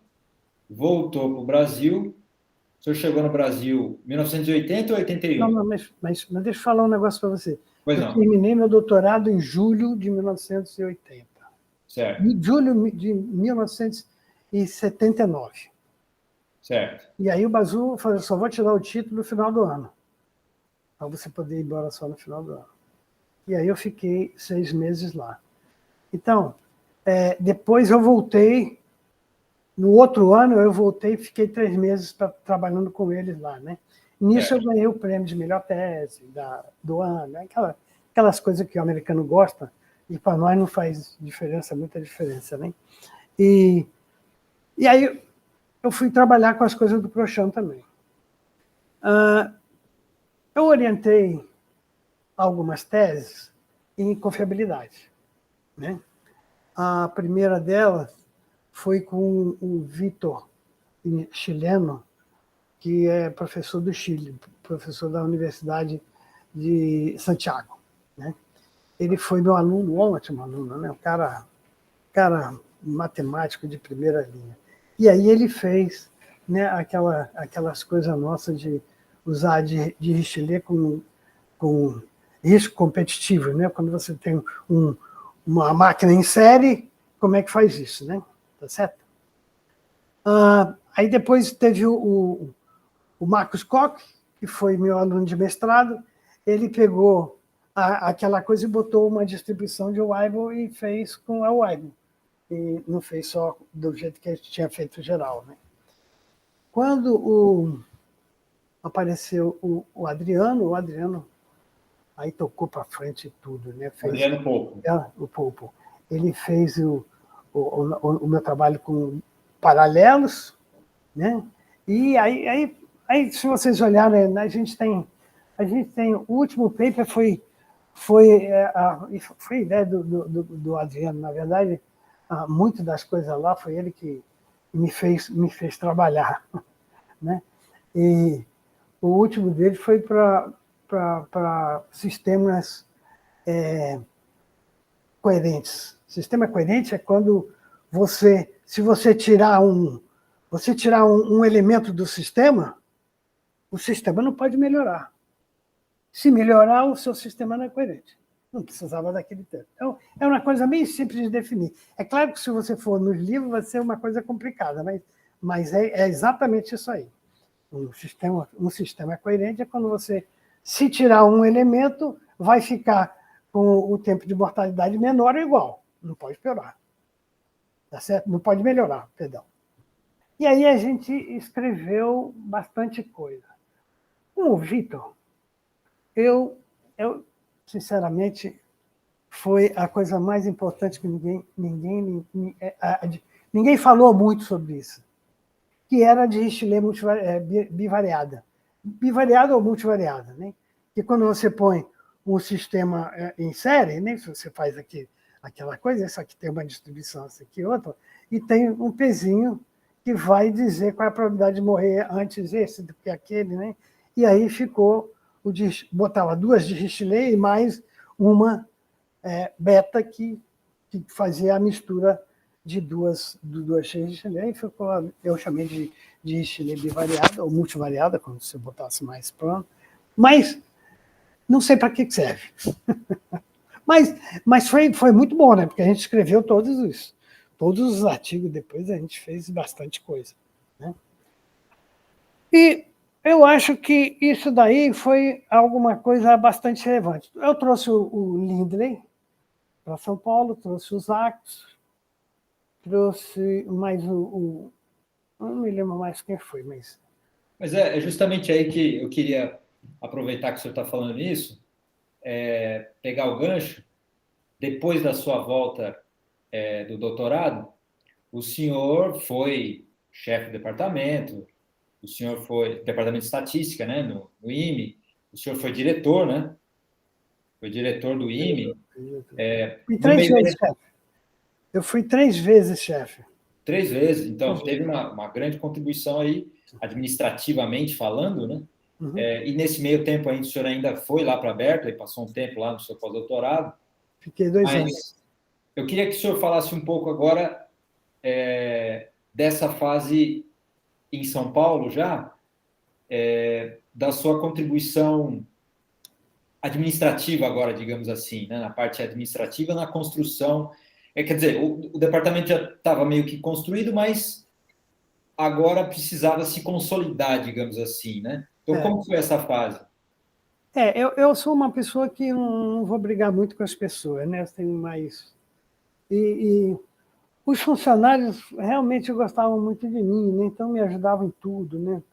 Speaker 1: voltou para o Brasil. O senhor chegou no Brasil em 1980 ou 81?
Speaker 2: Não, mas deixa eu falar um negócio para você.
Speaker 1: Pois
Speaker 2: Eu
Speaker 1: não.
Speaker 2: terminei meu doutorado em julho de 1980.
Speaker 1: Certo.
Speaker 2: Julho de 1979.
Speaker 1: Certo.
Speaker 2: E aí o Basu falou: só vou te dar o título no final do ano, para você poder ir embora só no final do ano. E aí eu fiquei 6 meses lá. Então, depois eu voltei, no outro ano eu voltei e fiquei 3 meses trabalhando com eles lá, né? Nisso eu ganhei o prêmio de melhor tese do ano, né? Aquelas coisas que o americano gosta, e para nós não faz diferença, muita diferença, né? E aí eu fui trabalhar com as coisas do Prochan também. Eu orientei algumas teses em confiabilidade, né? A primeira delas foi com o Vitor, chileno, que é professor do Chile, professor da Universidade de Santiago, né? Ele foi meu aluno, um ótimo aluno, né? Um cara matemático de primeira linha. E aí ele fez, né, aquelas coisas nossas de usar de Richelieu com risco competitivo, né? Quando você tem uma máquina em série, como é que faz isso, né? Tá certo? Aí depois teve o Marcos Koch, que foi meu aluno de mestrado. Ele pegou aquela coisa e botou uma distribuição de Weibull e fez com a Weibull. E não fez só do jeito que a gente tinha feito geral, né? Quando apareceu o Adriano aí tocou para frente tudo, né?
Speaker 1: Adriano Polpo.
Speaker 2: O Polpo. Ele fez o meu trabalho com paralelos, né? E aí, se vocês olharem, a gente tem o último paper foi ideia do Adriano, na verdade. Muito das coisas lá foi ele que me fez trabalhar, né? E o último dele foi para sistemas coerentes. Sistema coerente é quando se você tirar um elemento do sistema, o sistema não pode melhorar. Se melhorar, o seu sistema não é coerente. Não precisava daquele tempo. Então, é uma coisa bem simples de definir. É claro que se você for nos livros, vai ser uma coisa complicada, mas é exatamente isso aí. Um sistema coerente é quando você, se tirar um elemento, vai ficar com o tempo de mortalidade menor ou igual. Não pode piorar. Tá certo? Não pode melhorar, perdão. E aí a gente escreveu bastante coisa. Com o Vitor, eu sinceramente, foi a coisa mais importante que ninguém falou muito sobre isso, que era de Richelieu bivariada. Bivariada ou multivariada, né? Que quando você põe um sistema em série, né? Se você faz aqui aquela coisa, isso aqui tem uma distribuição, isso aqui outra, e tem um pezinho que vai dizer qual é a probabilidade de morrer antes esse do que aquele, né? E aí ficou, botava 2 de Richelieu e mais uma beta que fazia a mistura de duas Richelieu, e ficou, eu chamei de Richelieu bivariada, ou multivariada, quando você botasse mais plano, mas não sei para que serve. Mas foi muito bom, né? Porque a gente escreveu todos os artigos, depois a gente fez bastante coisa. Né? E eu acho que isso daí foi alguma coisa bastante relevante. Eu trouxe o Lindley para São Paulo, trouxe os Actos, trouxe mais não me lembro mais quem foi, mas...
Speaker 1: Mas é justamente aí que eu queria aproveitar que o senhor está falando isso, pegar o gancho. Depois da sua volta do doutorado, o senhor foi chefe de departamento, o senhor foi departamento de estatística, né, no IME, o senhor foi diretor, né? Foi diretor do IME.
Speaker 2: Fui 3 vezes chefe. Eu fui 3 vezes chefe.
Speaker 1: 3 vezes, então, teve uma grande contribuição aí, administrativamente falando, né? Uhum. E nesse meio tempo o senhor ainda foi lá para a Berkeley, passou um tempo lá no seu pós-doutorado.
Speaker 2: Fiquei 2 anos.
Speaker 1: Eu queria que o senhor falasse um pouco agora dessa fase em São Paulo já, da sua contribuição administrativa agora, digamos assim, né? Na parte administrativa, na construção. Quer dizer, o departamento já estava meio que construído, mas agora precisava se consolidar, digamos assim, né? Então, como foi essa fase?
Speaker 2: Eu sou uma pessoa que não vou brigar muito com as pessoas, né? Eu tenho mais... E os funcionários realmente gostavam muito de mim, né? Então me ajudavam em tudo, né?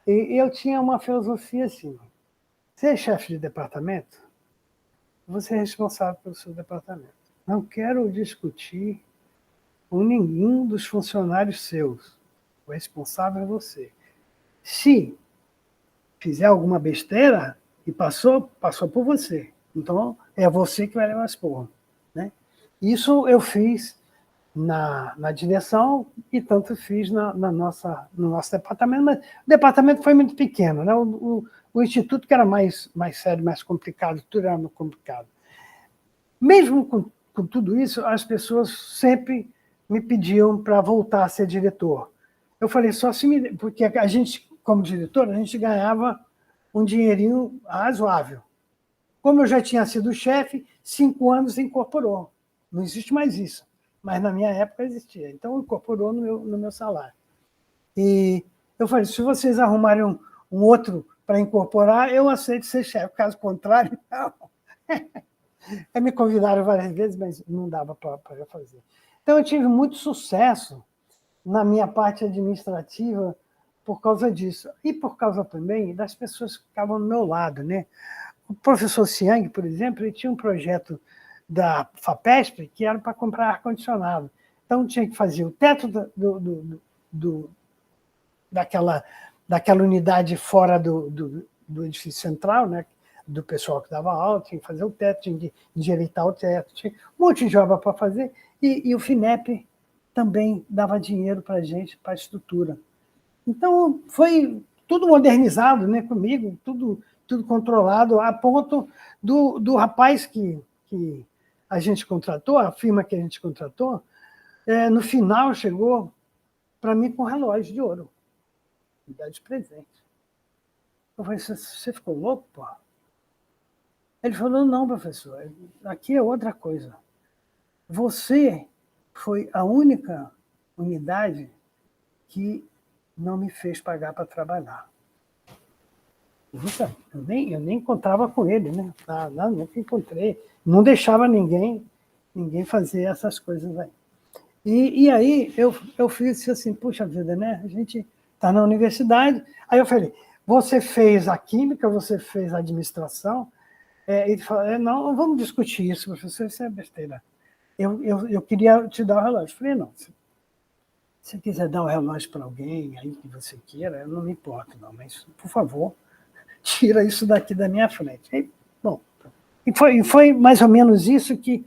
Speaker 2: E eu tinha uma filosofia assim: ser chefe de departamento, você é responsável pelo seu departamento. Não quero discutir com nenhum dos funcionários seus. O responsável é você. Se fizer alguma besteira e passou por você. Então, é você que vai levar as porra. Né? Isso eu fiz na direção e tanto fiz no nosso departamento, mas o departamento foi muito pequeno. Né? O instituto, que era mais sério, mais complicado, tudo era muito complicado. Mesmo com tudo isso, as pessoas sempre me pediam para voltar a ser diretor. Eu falei, só se me... Porque a gente, como diretor, a gente ganhava um dinheirinho razoável. Como eu já tinha sido chefe, 5 anos incorporou. Não existe mais isso. Mas na minha época existia. Então, incorporou no meu salário. E eu falei, se vocês arrumarem um outro para incorporar, eu aceito ser chefe. Caso contrário, não. Me convidaram várias vezes, mas não dava para eu fazer. Então, eu tive muito sucesso na minha parte administrativa por causa disso. E por causa também das pessoas que ficavam do meu lado. Né? O professor Siang, por exemplo, ele tinha um projeto da FAPESP que era para comprar ar-condicionado. Então, tinha que fazer o teto daquela unidade fora do edifício central, né? Do pessoal que dava aula, tinha que fazer o teto, tinha que endireitar o teto, tinha um monte de obra para fazer, e o FINEP também dava dinheiro para a gente, para a estrutura. Então, foi tudo modernizado, né, comigo, tudo controlado, a ponto do rapaz que a gente contratou, a firma que a gente contratou, no final chegou para mim com um relógio de ouro, me dá de presente. Eu falei, você ficou louco, pô? Ele falou, não, professor, aqui é outra coisa. Você foi a única unidade que não me fez pagar para trabalhar. Eu nem encontrava com ele, né? Nunca encontrei. Não deixava ninguém fazer essas coisas aí. E aí eu fiz assim, puxa vida, né? A gente está na universidade. Aí eu falei, você fez a química, você fez a administração. Ele falou, não vamos discutir isso, professor, isso é besteira. Eu queria te dar o relógio. Eu falei, não, se você quiser dar o relógio para alguém aí que você queira, eu não me importo, não, mas, por favor, tira isso daqui da minha frente. E, bom, e foi mais ou menos isso que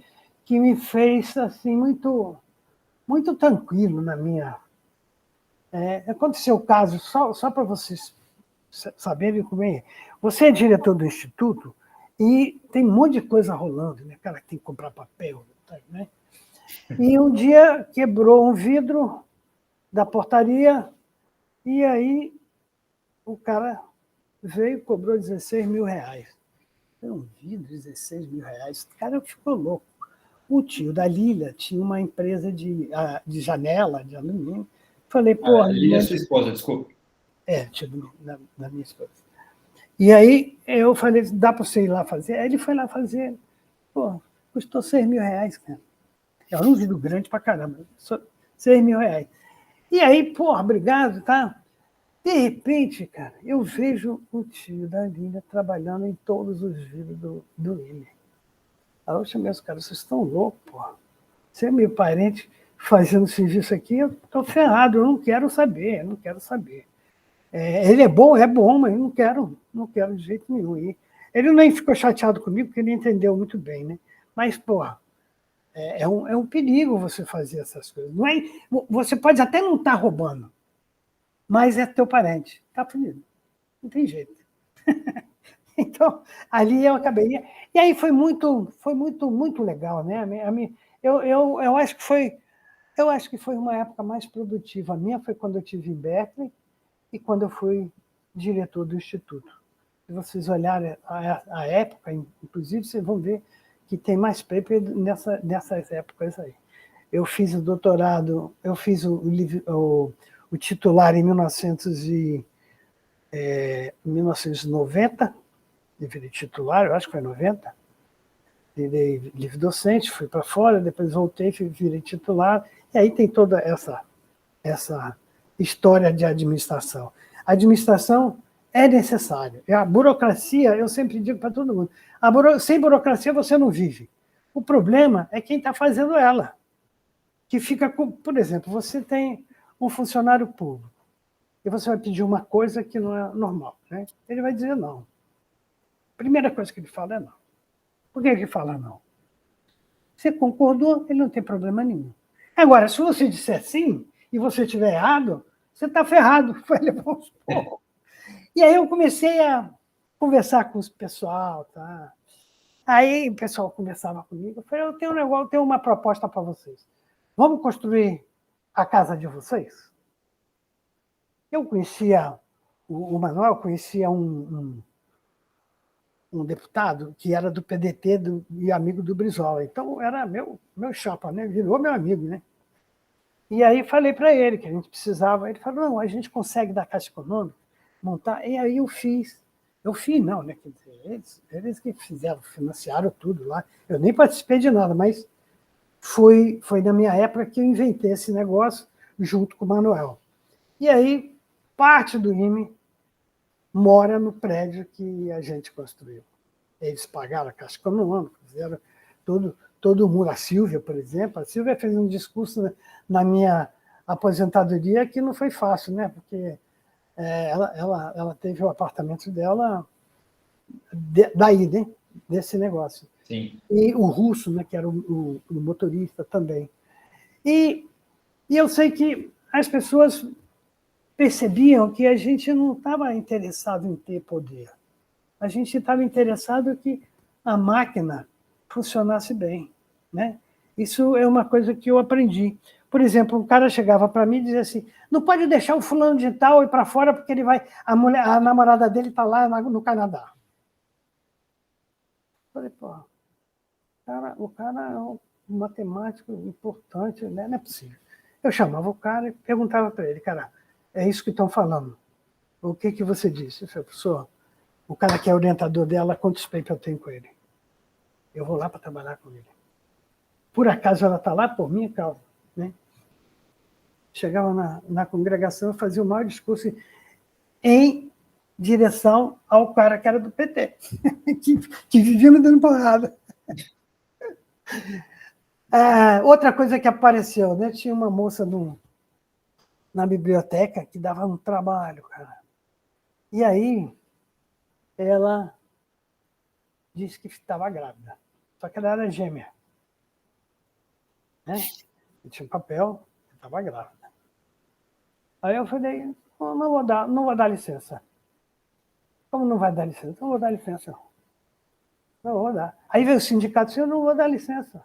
Speaker 2: me fez assim, muito muito tranquilo na minha. Aconteceu o caso, só para vocês saberem como é. Você é diretor do Instituto e tem um monte de coisa rolando, né? O cara tem que comprar papel, né? E um dia quebrou um vidro da portaria e aí o cara veio e cobrou 16 mil reais. Eu não vi 16 mil reais. O cara ficou louco. O tio da Lília tinha uma empresa de janela, de alumínio. Falei, pô.
Speaker 1: Lília é sua esposa, desculpa.
Speaker 2: Tio da minha esposa. E aí eu falei, dá para você ir lá fazer? Aí ele foi lá fazer. Pô, custou 6 mil reais, cara. É um vidro grande pra caramba. 6 mil reais. E aí, porra, obrigado, tá? De repente, cara, eu vejo o tio da Lília trabalhando em todos os vidros do William. Aí eu chamei os caras, vocês estão loucos, porra. Você é meu parente fazendo serviço aqui, eu estou ferrado, eu não quero saber, eu não quero saber. Ele é bom, mas eu não quero de jeito nenhum. E ele nem ficou chateado comigo, porque ele entendeu muito bem, né? Mas, porra, é um perigo você fazer essas coisas. Não é, você pode até não estar roubando, mas é teu parente. Tá fudido. Não tem jeito. Então, ali eu acabei. E aí foi muito legal, né? Eu acho que foi uma época mais produtiva. A minha foi quando eu tive em Berkeley e quando eu fui diretor do Instituto. Se vocês olharem a época, inclusive, vocês vão ver que tem mais paper nessas épocas aí. Eu fiz o doutorado, eu fiz o titular em 1990, virei titular, eu acho que foi 90, virei livre docente, fui para fora, depois voltei, virei titular, e aí tem toda essa história de administração. A administração é necessária. A burocracia, eu sempre digo para todo mundo, sem burocracia você não vive. O problema é quem está fazendo ela, que fica com, por exemplo, você tem um funcionário público e você vai pedir uma coisa que não é normal, né? Ele vai dizer não. Primeira coisa que ele fala é não. Por que ele fala não? Você concordou, ele não tem problema nenhum. Agora, se você disser sim e você estiver errado, você está ferrado. Vai levar uns porros. E aí eu comecei a conversar com os pessoal, tá? Aí o pessoal conversava comigo. Eu falei, eu tenho uma proposta para vocês. Vamos construir a casa de vocês? Eu conhecia o Manuel, conhecia um deputado que era do PDT e amigo do Brizola. Então, era meu chapa, né? Virou meu amigo, né? E aí falei para ele que a gente precisava. Ele falou, não, a gente consegue da Caixa Econômica montar. E aí eu fiz. Eu fiz, não, né? Quer dizer, eles que fizeram, financiaram tudo lá. Eu nem participei de nada, mas foi na minha época que eu inventei esse negócio junto com o Manuel. E aí, parte do IME mora no prédio que a gente construiu. Eles pagaram a Caixa Econômica, fizeram todo mundo. A Silvia, por exemplo, a Silvia fez um discurso na minha aposentadoria que não foi fácil, né? Porque ela teve o apartamento dela daí, né? Desse negócio.
Speaker 1: Sim.
Speaker 2: E o Russo, né? Que era o motorista também. E eu sei que as pessoas percebiam que a gente não estava interessado em ter poder. A gente estava interessado que a máquina funcionasse bem, né? Isso é uma coisa que eu aprendi. Por exemplo, um cara chegava para mim e dizia assim, não pode deixar o fulano de tal ir para fora porque ele vai, a namorada dele está lá no Canadá. Eu falei, pô, o cara é um matemático importante, né? Não é possível. Eu chamava o cara e perguntava para ele, cara, é isso que estão falando. O que você disse? Eu falei, professor, o cara que é orientador dela, quanto respeito eu tenho com ele? Eu vou lá para trabalhar com ele. Por acaso ela está lá por minha causa, né? Chegava na congregação, fazia o maior discurso em direção ao cara que era do PT, que vivia me dando porrada. Outra coisa que apareceu, né? Tinha uma moça na biblioteca que dava um trabalho, cara. E aí ela disse que estava grávida, só que ela era gêmea. Né? Eu tinha um papel, eu estava grávida. Aí eu falei, não vou dar licença. Como não vai dar licença? Não vou dar licença. Não vou dar. Aí veio o sindicato disse, eu não vou dar licença.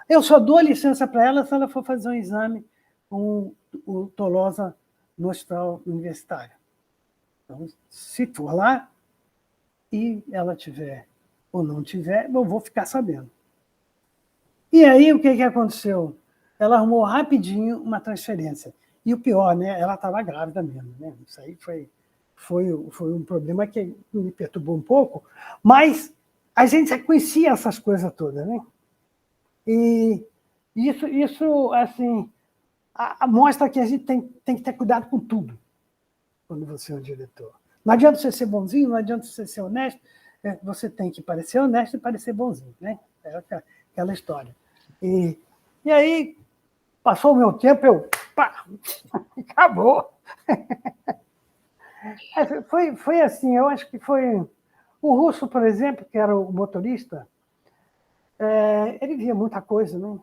Speaker 2: Eu só dou licença para ela se ela for fazer um exame com o Tolosa no hospital universitário. Então, se for lá e ela tiver ou não tiver, eu vou ficar sabendo. E aí, o que aconteceu? Ela arrumou rapidinho uma transferência. E o pior, né? Ela estava grávida mesmo. Né? Isso aí foi um problema que me perturbou um pouco, mas a gente já conhecia essas coisas todas, né? E isso assim, mostra que a gente tem que ter cuidado com tudo quando você é um diretor. Não adianta você ser bonzinho, não adianta você ser honesto, você tem que parecer honesto e parecer bonzinho, né? É aquela história. E aí, passou o meu tempo, pá, acabou. Foi assim, eu acho que foi... O Russo, por exemplo, que era o motorista, ele via muita coisa, né?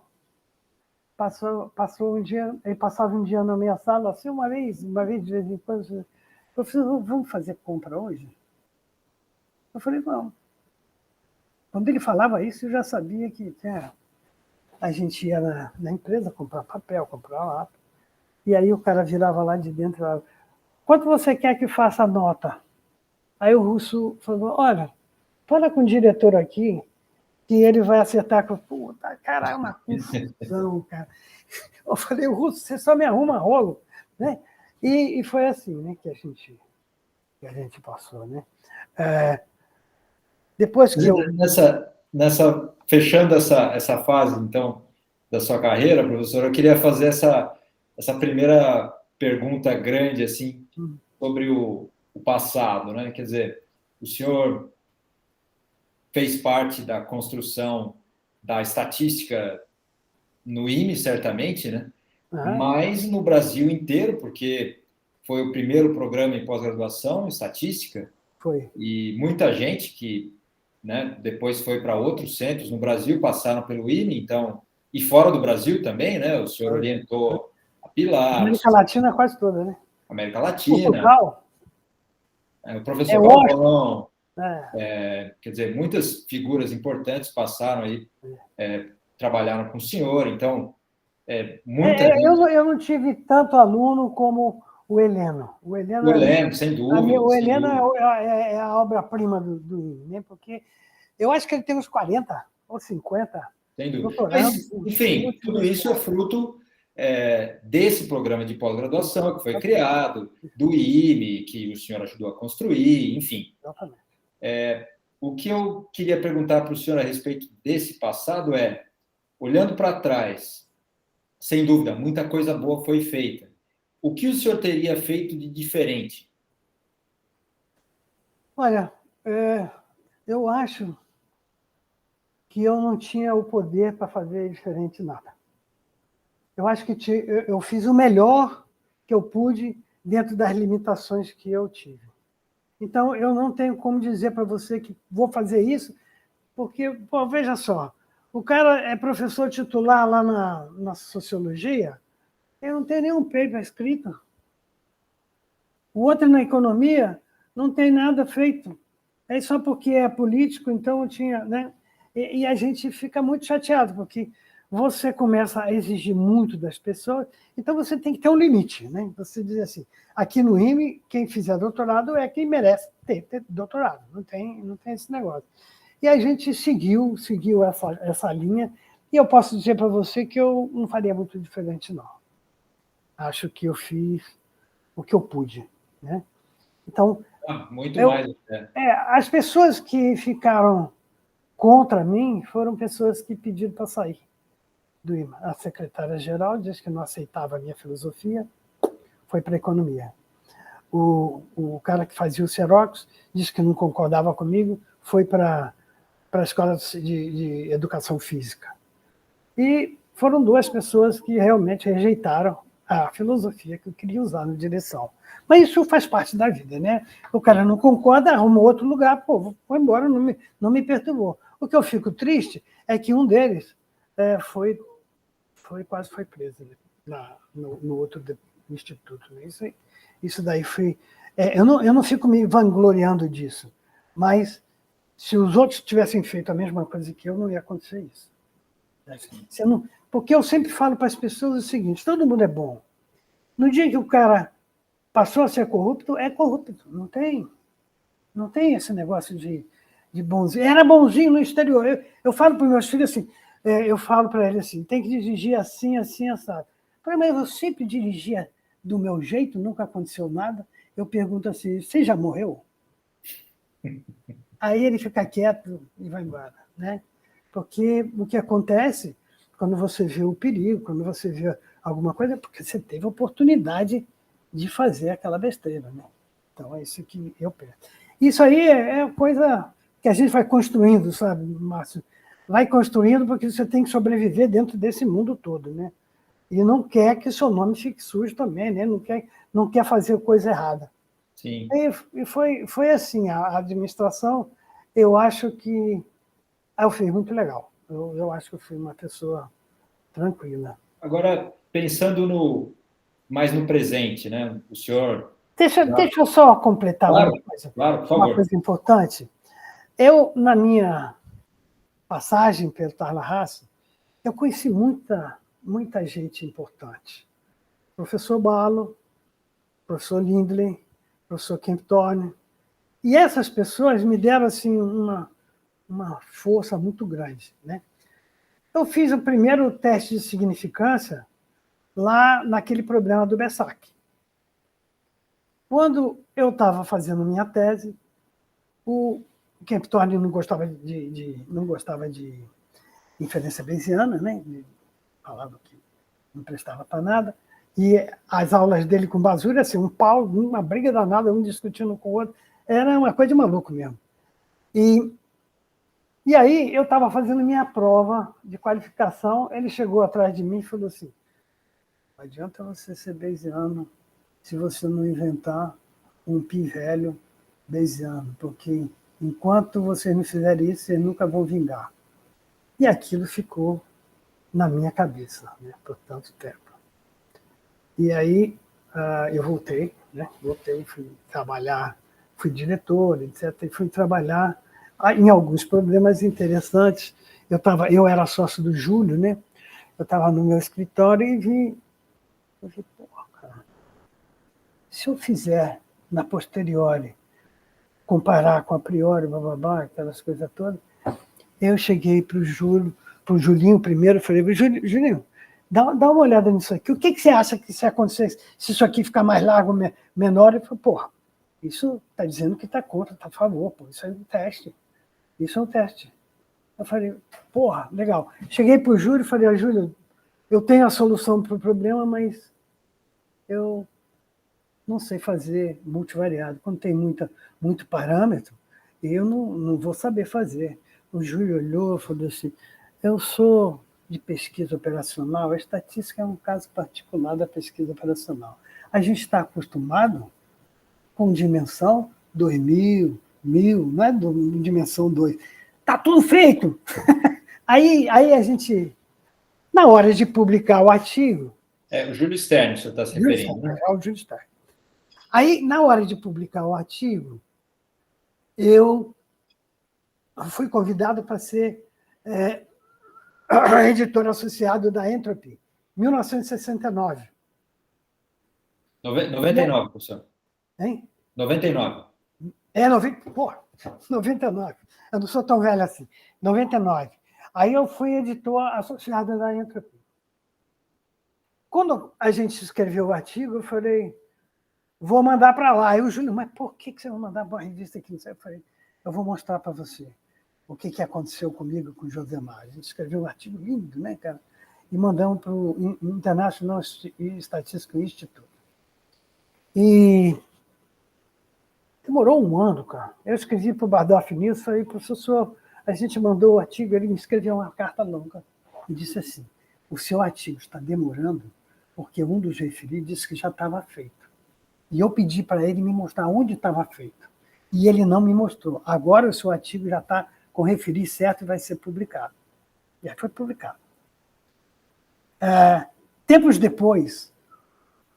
Speaker 2: Passou um dia, ele passava um dia na minha sala, assim, uma vez de vez em quando, professor, vamos fazer compra hoje? Eu falei, vamos. Quando ele falava isso, eu já sabia que a gente ia na empresa comprar papel, comprar lápis, e aí o cara virava lá de dentro e falava, quanto você quer que faça a nota? Aí o Russo falou, olha, fala com o diretor aqui, que ele vai acertar com... Puta, cara, é uma confusão, cara. Eu falei, Russo, você só me arruma rolo, né? E foi assim, né, que a gente passou, né? Depois que eu...
Speaker 1: Fechando essa fase, então, da sua carreira, professor, eu queria fazer essa primeira pergunta grande, assim, sobre o passado, né? Quer dizer, o senhor fez parte da construção da estatística no IME, certamente, né? Mas no Brasil inteiro, porque foi o primeiro programa em pós-graduação em estatística.
Speaker 2: Foi.
Speaker 1: E muita gente que, né, depois foi para outros centros no Brasil, passaram pelo IME, então, e fora do Brasil também, né? O senhor orientou a Pilar.
Speaker 2: América Latina quase toda, né?
Speaker 1: América Latina.
Speaker 2: Portugal.
Speaker 1: O professor Galvão. Quer dizer, muitas figuras importantes passaram aí, trabalharam com o senhor, então, muita gente...
Speaker 2: Eu não tive tanto aluno como o Heleno. O
Speaker 1: Heleno, sem dúvida.
Speaker 2: O Heleno é a obra-prima do IME, né? Porque eu acho que ele tem uns 40 ou 50
Speaker 1: sem dúvida. Mas, enfim, tudo isso é fruto desse programa de pós-graduação que foi criado, do IME, que o senhor ajudou a construir, enfim.
Speaker 2: Exatamente.
Speaker 1: O que eu queria perguntar para o senhor a respeito desse passado olhando para trás, sem dúvida, muita coisa boa foi feita. O que o senhor teria feito de diferente?
Speaker 2: Olha, eu acho que eu não tinha o poder para fazer diferente nada. Eu acho que eu fiz o melhor que eu pude dentro das limitações que eu tive. Então, eu não tenho como dizer para você que vou fazer isso, porque, pô, veja só, o cara é professor titular lá na sociologia, ele não tem nenhum paper escrito. O outro na economia não tem nada feito. É só porque é político, então tinha... Né? E a gente fica muito chateado, porque você começa a exigir muito das pessoas, então você tem que ter um limite. Né? Você diz assim, aqui no IME, quem fizer doutorado é quem merece ter doutorado, não tem esse negócio. E a gente seguiu essa linha, e eu posso dizer para você que eu não faria muito diferente, não. Acho que eu fiz o que eu pude. Né? Então,
Speaker 1: muito mais.
Speaker 2: As pessoas que ficaram contra mim foram pessoas que pediram para sair do IME. A secretária-geral disse que não aceitava a minha filosofia, foi para a economia. O cara que fazia o Xerox disse que não concordava comigo, foi para a escola de educação física. E foram duas pessoas que realmente rejeitaram a filosofia que eu queria usar na direção. Mas isso faz parte da vida, né? O cara não concorda, arruma outro lugar, pô, vou embora, não me perturbou. O que eu fico triste é que um deles quase foi preso, né? No outro instituto. Né? Isso daí foi... eu não fico me vangloriando disso, mas se os outros tivessem feito a mesma coisa que eu, não ia acontecer isso. Porque eu sempre falo para as pessoas o seguinte, todo mundo é bom. No dia que o cara passou a ser corrupto, é corrupto. Não tem esse negócio de bonzinho. Era bonzinho no exterior. Eu falo para os meus filhos assim, eu falo para eles assim, tem que dirigir assim, assim, assado. Mas eu sempre dirigia do meu jeito, nunca aconteceu nada. Eu pergunto assim, você já morreu? Aí ele fica quieto e vai embora. Né? Porque o que acontece, quando você vê o perigo, quando você vê alguma coisa, é porque você teve a oportunidade de fazer aquela besteira. Né? Então, é isso que eu penso. Isso aí é coisa que a gente vai construindo, sabe, Márcio? Vai construindo porque você tem que sobreviver dentro desse mundo todo, né? E não quer que seu nome fique sujo também, né? Não quer fazer coisa errada.
Speaker 1: Sim.
Speaker 2: E foi assim, a administração, eu acho que eu fiz muito legal. Eu acho que eu fui uma pessoa tranquila.
Speaker 1: Agora, pensando mais no presente, né? O senhor...
Speaker 2: Deixa eu só completar
Speaker 1: Claro, claro, por
Speaker 2: uma
Speaker 1: favor.
Speaker 2: coisa importante. Eu, na minha passagem pelo Tallahassee, eu conheci muita gente importante. Professor Balo, professor Lindley, professor Kempthorne. E essas pessoas me deram assim, uma força muito grande. Né? Eu fiz o primeiro teste de significância lá naquele problema do Bessac. Quando eu estava fazendo minha tese, o Kempthorne não gostava de inferência bayesiana, né? Ele falava que não prestava para nada. E as aulas dele com Basura, assim, um pau, uma briga danada, um discutindo com o outro. Era uma coisa de maluco mesmo. E aí eu estava fazendo minha prova de qualificação, ele chegou atrás de mim e falou assim, não adianta você ser bayesiano se você não inventar um pi velho bayesiano, porque enquanto vocês não fizerem isso, vocês nunca vão vingar. E aquilo ficou na minha cabeça, né, por tanto tempo. E aí eu voltei, né, fui trabalhar, fui diretor, etc., e fui trabalhar em alguns problemas interessantes. Eu era sócio do Júlio, né? Eu estava no meu escritório e vi, porra, cara, se eu fizer na posteriori, comparar com a priori, bababá, aquelas coisas todas, eu cheguei para o Julinho primeiro, falei, Julinho, dá uma olhada nisso aqui. O que você acha que se acontecer, se isso aqui ficar mais largo, menor? Ele falou, porra, isso está dizendo que está contra, está a favor, pô, isso é um teste. Isso é um teste. Eu falei, porra, legal. Cheguei para o Júlio e falei, Júlio, eu tenho a solução para o problema, mas eu não sei fazer multivariado. Quando tem muito parâmetro, eu não vou saber fazer. O Júlio olhou e falou assim, eu sou de pesquisa operacional, a estatística é um caso particular da pesquisa operacional. A gente está acostumado com dimensão 2000, 1000, não é dimensão 2. Está tudo feito! Aí a gente, na hora de publicar o artigo...
Speaker 1: O Júlio Stern, o senhor está se referindo, né?
Speaker 2: O Júlio Stern. Aí, na hora de publicar o artigo, eu fui convidado para ser editor associado da Entropy, 1969.
Speaker 1: 99, professor.
Speaker 2: Hein?
Speaker 1: 99.
Speaker 2: 99. Eu não sou tão velho assim. 99. Aí eu fui editor associado da Entropy. Quando a gente escreveu o artigo, eu falei, vou mandar para lá. Aí o Júlio, mas por que você vai mandar para uma revista aqui? Eu falei, eu vou mostrar para você o que aconteceu comigo com o Josemar. A gente escreveu um artigo lindo, né, cara? E mandamos para o International Statistical Institute. E demorou um ano, cara. Eu escrevi para o Bardolph News, falei, professor, a gente mandou o artigo, ele me escreveu uma carta longa e disse assim, o seu artigo está demorando porque um dos referidos disse que já estava feito. E eu pedi para ele me mostrar onde estava feito. E ele não me mostrou. Agora o seu artigo já está com referi certo e vai ser publicado. E aí foi publicado. Tempos depois,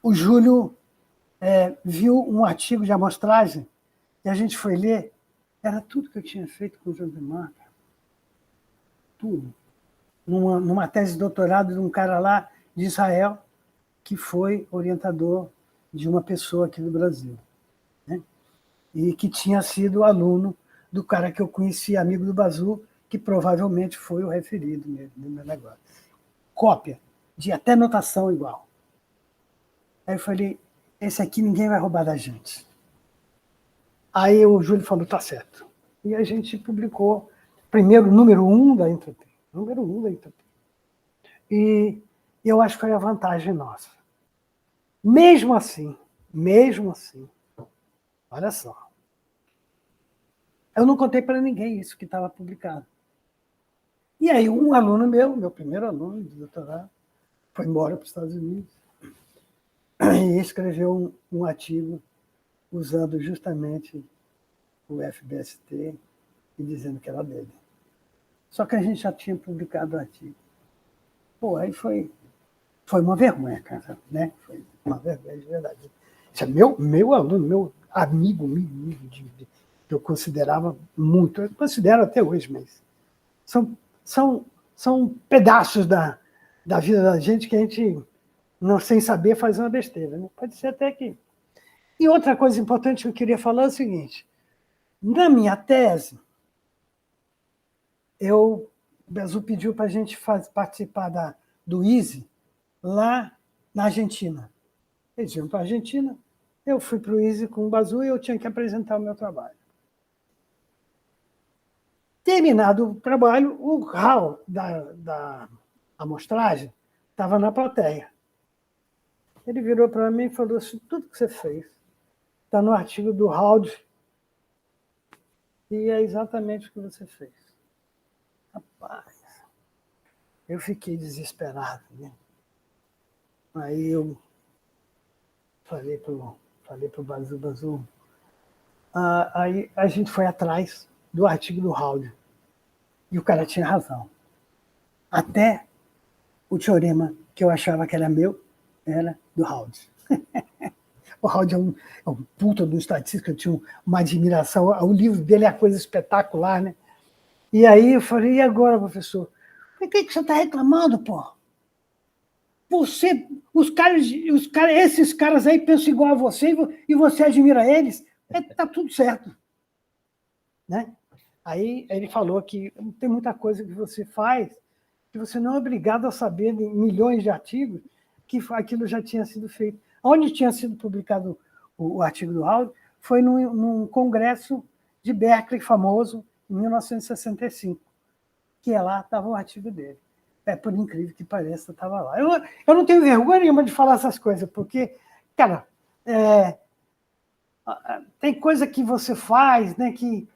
Speaker 2: o Júlio viu um artigo de amostragem e a gente foi ler. Era tudo que eu tinha feito com o Josemar. Tudo. Numa tese de doutorado de um cara lá de Israel, que foi orientador de uma pessoa aqui no Brasil, né? E que tinha sido aluno do cara que eu conheci, amigo do Bazu, que provavelmente foi o referido do meu negócio. Cópia, de até notação igual. Aí eu falei, esse aqui ninguém vai roubar da gente. Aí o Júlio falou, tá certo. E a gente publicou, primeiro, número 1 da Intratem. Número 1 da Intratem. E eu acho que foi a vantagem nossa. Mesmo assim, olha só, eu não contei para ninguém isso que estava publicado. E aí um aluno meu primeiro aluno de doutorado, foi embora para os Estados Unidos e escreveu um artigo usando justamente o FBST e dizendo que era dele. Só que a gente já tinha publicado o artigo. Pô, aí foi uma vergonha, cara, né? Foi uma vergonha de verdade. Esse é meu aluno, meu amigo, que eu considerava muito, eu considero até hoje, mas são pedaços da vida da gente que a gente, não, sem saber, faz uma besteira, né? Pode ser até que... E outra coisa importante que eu queria falar é o seguinte, na minha tese, o Bazu pediu para a gente participar do ISE lá na Argentina. Eles iam para a Argentina, eu fui para o ISE com o Bazu e eu tinha que apresentar o meu trabalho. Terminado o trabalho, o hall da amostragem estava na plateia. Ele virou para mim e falou assim, tudo que você fez está no artigo do Hald e é exatamente o que você fez. Rapaz, eu fiquei desesperado, né? Aí eu falei para o Bazu, aí a gente foi atrás do artigo do Hald. E o cara tinha razão. Até o teorema que eu achava que era meu, era do Hald. O Hald é um puta do estatístico, eu tinha uma admiração. O livro dele é uma coisa espetacular, né? E aí eu falei, e agora, professor? Por que você está reclamando, pô? Esses caras aí pensam igual a você e você admira eles, tá tudo certo. Né? Aí ele falou que tem muita coisa que você faz que você não é obrigado a saber em milhões de artigos que aquilo já tinha sido feito. Onde tinha sido publicado o artigo do Hald foi num congresso de Berkeley famoso, em 1965, que lá estava o artigo dele. Por incrível que pareça, estava lá. Eu não tenho vergonha nenhuma de falar essas coisas, porque, cara, tem coisa que você faz, né, que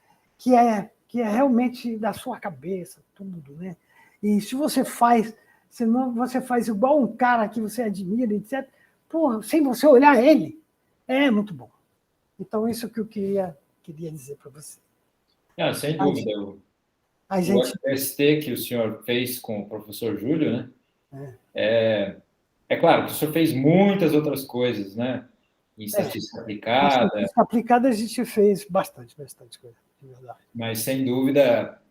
Speaker 2: é realmente da sua cabeça, tudo, né? E se você faz, senão você faz igual um cara que você admira, etc., porra, sem você olhar ele, é muito bom. Então, isso que eu queria dizer para você.
Speaker 1: Sem dúvida. O FBST que o senhor fez com o professor Júlio, né? É claro que o senhor fez muitas outras coisas, né? Em estatística aplicada. Em
Speaker 2: estatística aplicada a gente fez bastante coisa, de verdade.
Speaker 1: Mas, sem dúvida,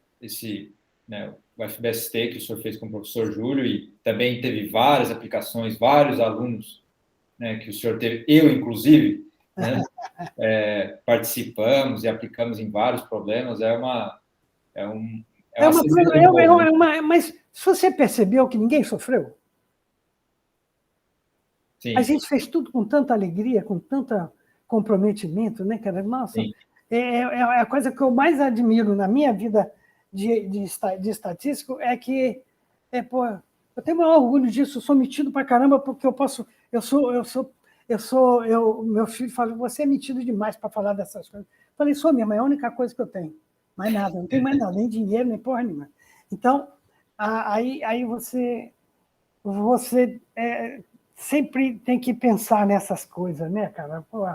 Speaker 1: o FBST que o senhor fez com o professor Júlio, e também teve várias aplicações, vários alunos, né, que o senhor teve, eu, inclusive, né, participamos e aplicamos em vários problemas,
Speaker 2: mas se você percebeu que ninguém sofreu? Sim. A gente fez tudo com tanta alegria, com tanto comprometimento, né, cara? Nossa, é a coisa que eu mais admiro na minha vida de estatístico é que, pô, eu tenho o maior orgulho disso, eu sou metido pra caramba, porque meu filho fala, você é metido demais para falar dessas coisas. Eu falei, sou mesmo, é a única coisa que eu tenho. Mais nada, não tem mais nada, nem dinheiro, nem porra nenhuma. Então, aí você sempre tem que pensar nessas coisas, né, cara? Pô,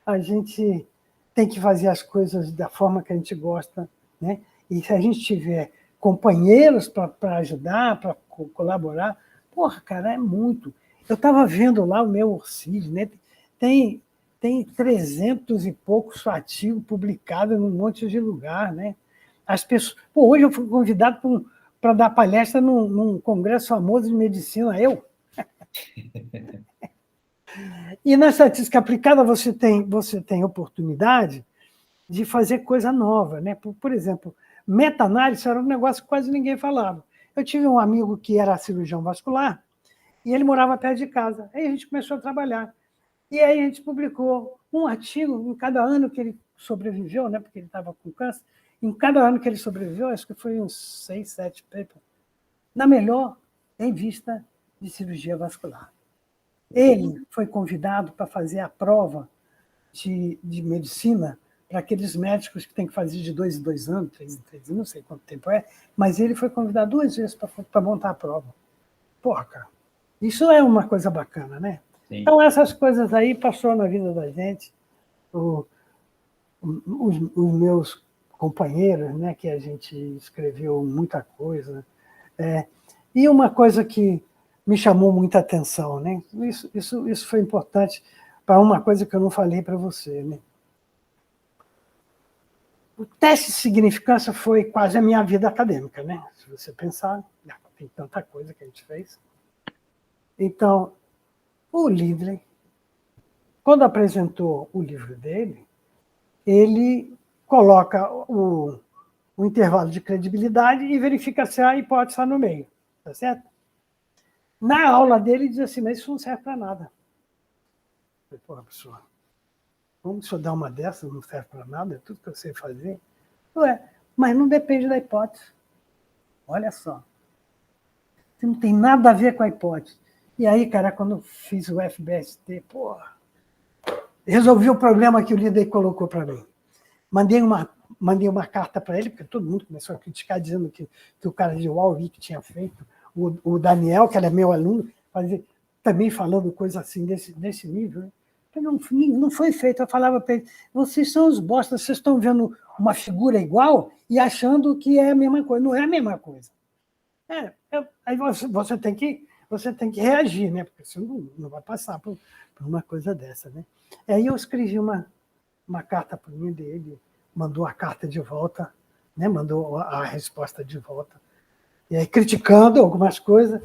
Speaker 2: a gente tem que fazer as coisas da forma que a gente gosta, né? E se a gente tiver companheiros para ajudar, para colaborar, Porra, cara, é muito. Eu estava vendo lá o meu Orcid, né? Tem, tem 300 e poucos artigos publicados num monte de lugar, né? As pessoas... Pô, hoje eu fui convidado para dar palestra num congresso famoso de medicina, eu. E na estatística aplicada você tem oportunidade de fazer coisa nova, né? Por exemplo, meta-análise era um negócio que quase ninguém falava. Eu tive um amigo que era cirurgião vascular e ele morava perto de casa. Aí a gente começou a trabalhar. E aí a gente publicou um artigo em cada ano que ele sobreviveu, né? Porque ele estava com câncer. Em cada ano que ele sobreviveu, acho que foi uns 6, 7 papers, na melhor revista de cirurgia vascular. Ele foi convidado para fazer a prova de medicina para aqueles médicos que têm que fazer de 2 em 2 anos, 3 em 3 anos, não sei quanto tempo é, mas ele foi convidado 2 vezes para montar a prova. Porra, cara, isso é uma coisa bacana, né?
Speaker 1: Sim.
Speaker 2: Então, essas coisas aí passou na vida da gente. Os meus companheiros, né, que a gente escreveu muita coisa. E uma coisa que me chamou muita atenção, né? Isso foi importante para uma coisa que eu não falei para você, né? O teste de significância foi quase a minha vida acadêmica, né? Se você pensar, tem tanta coisa que a gente fez. Então, o Lidley, quando apresentou o livro dele, ele coloca o intervalo de credibilidade e verifica se a hipótese está no meio, tá certo? Na aula dele, ele diz assim, mas isso não serve para nada. Eu falei, porra, pessoal, como o senhor dá uma dessas, não serve para nada, é tudo que eu sei fazer. Ué, mas não depende da hipótese. Olha só. Não tem nada a ver com a hipótese. E aí, cara, quando eu fiz o FBST, porra, resolvi o problema que o líder colocou para mim. Mandei uma carta para ele, porque todo mundo começou a criticar, dizendo que o cara de Warwick tinha feito. O Daniel, que era meu aluno, também falando coisa assim desse nível. Né? Não foi feito. Eu falava para ele, vocês são os bostas, vocês estão vendo uma figura igual e achando que é a mesma coisa. Não é a mesma coisa. Aí você tem que reagir, né? Porque você não vai passar por uma coisa dessa. Né? Aí eu escrevi uma carta para mim dele, mandou a carta de volta, né? Mandou a resposta de volta. E aí, criticando algumas coisas,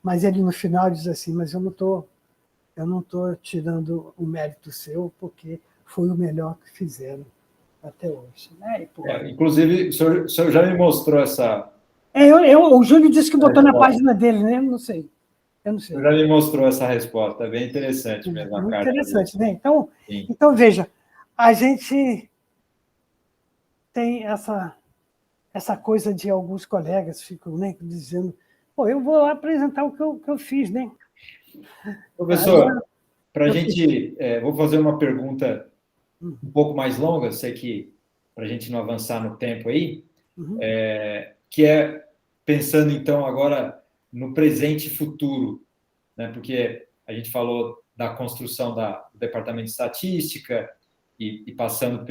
Speaker 2: mas ele no final diz assim, mas eu não estou tirando o mérito seu, porque foi o melhor que fizeram até hoje. Né?
Speaker 1: Inclusive, o senhor já me mostrou essa...
Speaker 2: o Júlio disse que botou na página dele, né? Não sei. Eu não sei.
Speaker 1: Já me mostrou essa resposta, é bem interessante mesmo a
Speaker 2: muito
Speaker 1: carta.
Speaker 2: Interessante, né? Então, veja, a gente tem essa coisa de alguns colegas ficam, né, dizendo, pô, eu vou lá apresentar o que eu fiz, né?
Speaker 1: Professor, para a gente, vou fazer uma pergunta um pouco mais longa, sei que para a gente não avançar no tempo aí, que é pensando então agora no presente e futuro, né? Porque a gente falou da construção do Departamento de Estatística e passando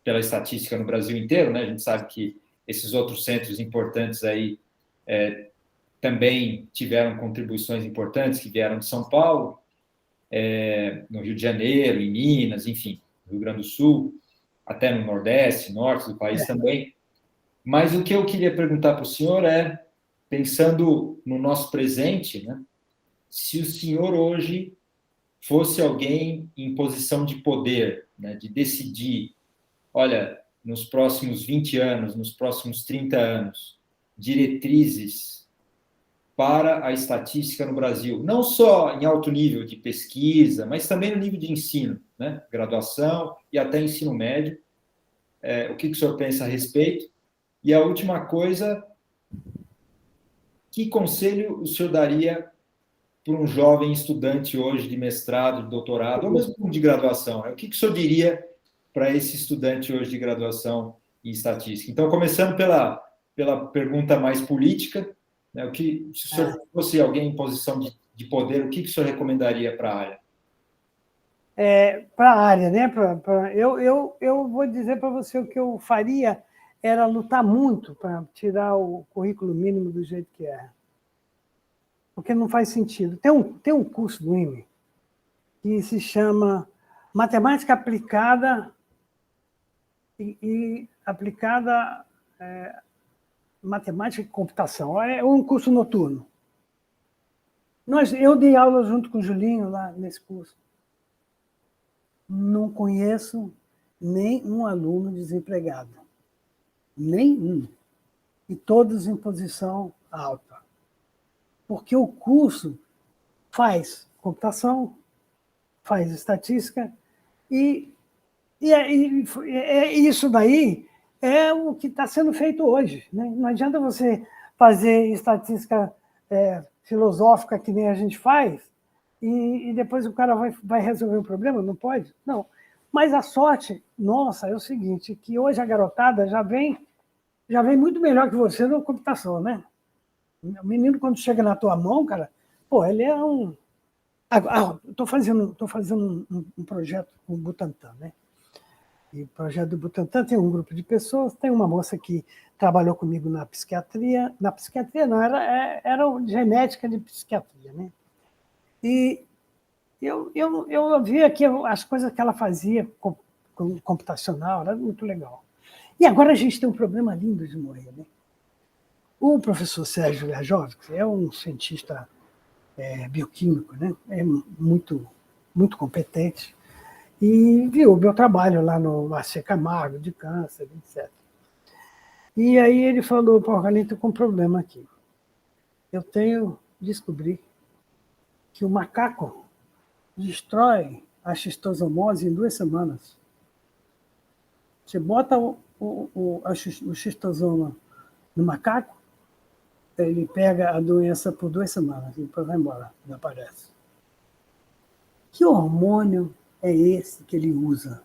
Speaker 1: pela estatística no Brasil inteiro, né? A gente sabe que esses outros centros importantes aí também tiveram contribuições importantes que vieram de São Paulo, no Rio de Janeiro, em Minas, enfim, no Rio Grande do Sul, até no Nordeste, Norte do país também. Mas o que eu queria perguntar para o senhor é, pensando no nosso presente, né, se o senhor hoje fosse alguém em posição de poder, né, de decidir, olha, nos próximos 20 anos, nos próximos 30 anos, diretrizes para a estatística no Brasil, não só em alto nível de pesquisa, mas também no nível de ensino, né? Graduação e até ensino médio. O que o senhor pensa a respeito? E a última coisa, que conselho o senhor daria para um jovem estudante hoje de mestrado, de doutorado, ou mesmo de graduação? O que o senhor diria para esse estudante hoje de graduação em estatística? Então, começando pela pergunta mais política, né? Se o senhor fosse alguém em posição de poder, o que o senhor recomendaria para a área?
Speaker 2: Para a área, né? Eu vou dizer para você o que eu faria era lutar muito para tirar o currículo mínimo do jeito que é. porque não faz sentido. Tem um curso do IME que se chama Matemática Aplicada e Aplicada Matemática e Computação. É um curso noturno. Eu dei aula junto com o Julinho lá nesse curso. Não conheço nem um aluno desempregado. Nenhum. E todos em posição alta. Porque o curso faz computação, faz estatística, e isso daí é o que está sendo feito hoje. Né? Não adianta você fazer estatística filosófica que nem a gente faz, e depois o cara vai resolver o problema, não pode? Não. Mas a sorte nossa é o seguinte, que hoje a garotada já vem muito melhor que você na computação, né? O menino, quando chega na tua mão, cara, pô, ele é um... Estou fazendo um projeto com o Butantan, né? E o projeto do Butantan tem um grupo de pessoas, tem uma moça que trabalhou comigo na psiquiatria não, era genética de psiquiatria, né? E eu via que as coisas que ela fazia com computacional era muito legal. E agora a gente tem um problema lindo de morrer, né? O professor Sérgio Lerjovic é um cientista bioquímico, né? É muito, muito competente, e viu o meu trabalho lá no AC Camargo, de câncer, etc. E aí ele falou, pô, Carlinhos, estou com um problema aqui. Eu descobri que o macaco destrói a xistosomose em 2 semanas. Você bota o xistosoma no macaco, ele pega a doença por 2 semanas, e depois vai embora, desaparece. Que hormônio é esse que ele usa?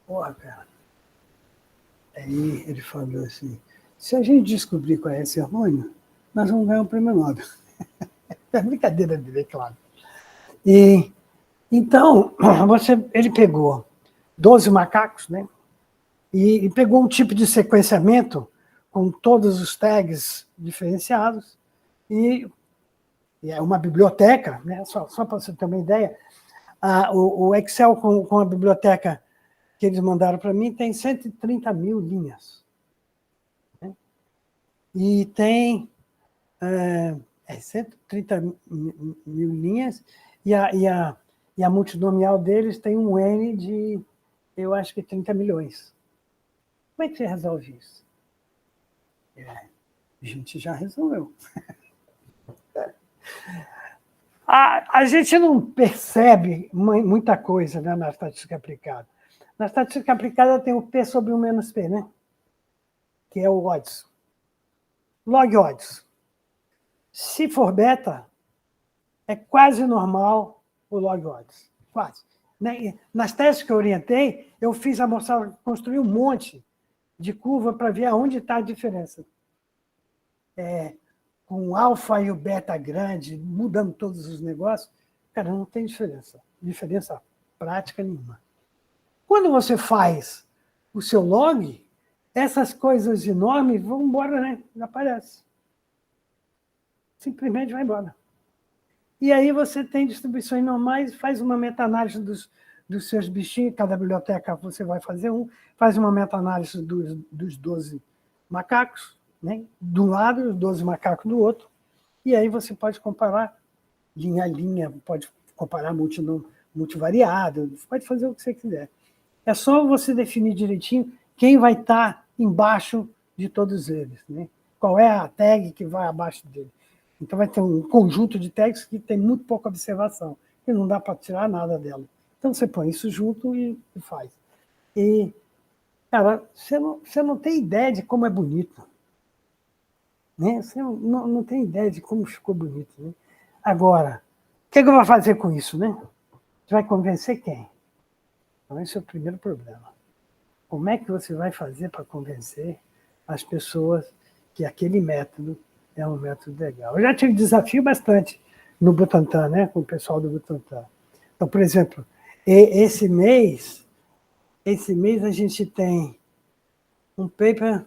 Speaker 2: Porra, cara. Aí ele falou assim, se a gente descobrir qual é esse hormônio, nós vamos ganhar um prêmio Nobel. É brincadeira dele, é claro. E, então, ele pegou 12 macacos, né? E pegou um tipo de sequenciamento com todos os tags diferenciados, e é uma biblioteca, né? Só para você ter uma ideia, o Excel com a biblioteca que eles mandaram para mim tem 130 mil linhas. Né? E tem 130 mil linhas, e a multinomial deles tem um N de, eu acho que 30 milhões. Como é que você resolve isso? A gente já resolveu. A gente não percebe muita coisa, né, na estatística aplicada. Na estatística aplicada tem o P sobre o menos P, né? Que é o odds. Log odds. Se for beta, é quase normal o log odds. Quase. Nas testes que eu orientei, eu fiz a moçada construir um monte de curva para ver aonde está a diferença. Com o alfa e o beta grande, mudando todos os negócios, cara, não tem diferença prática nenhuma. Quando você faz o seu log, essas coisas enormes vão embora, né? Não aparece. Simplesmente vai embora. E aí você tem distribuições normais, faz uma meta-análise dos seus bichinhos, cada biblioteca você vai fazer faz uma meta-análise dos 12 macacos, né? De um lado, os 12 macacos do outro, e aí você pode comparar linha a linha, pode comparar multivariado, pode fazer o que você quiser. É só você definir direitinho quem vai estar embaixo de todos eles, né? Qual é a tag que vai abaixo dele. Então vai ter um conjunto de tags que tem muito pouca observação, e não dá para tirar nada dela. Então você põe isso junto e faz. E, cara, você não tem ideia de como é bonito. Né? Você não tem ideia de como ficou bonito. Né? Agora, o que eu vou fazer com isso? Né? Você vai convencer quem? Então, esse é o primeiro problema. Como é que você vai fazer para convencer as pessoas que aquele método é um método legal? Eu já tive desafio bastante no Butantan, né, com o pessoal do Butantan. Então, por exemplo, esse mês a gente tem um paper...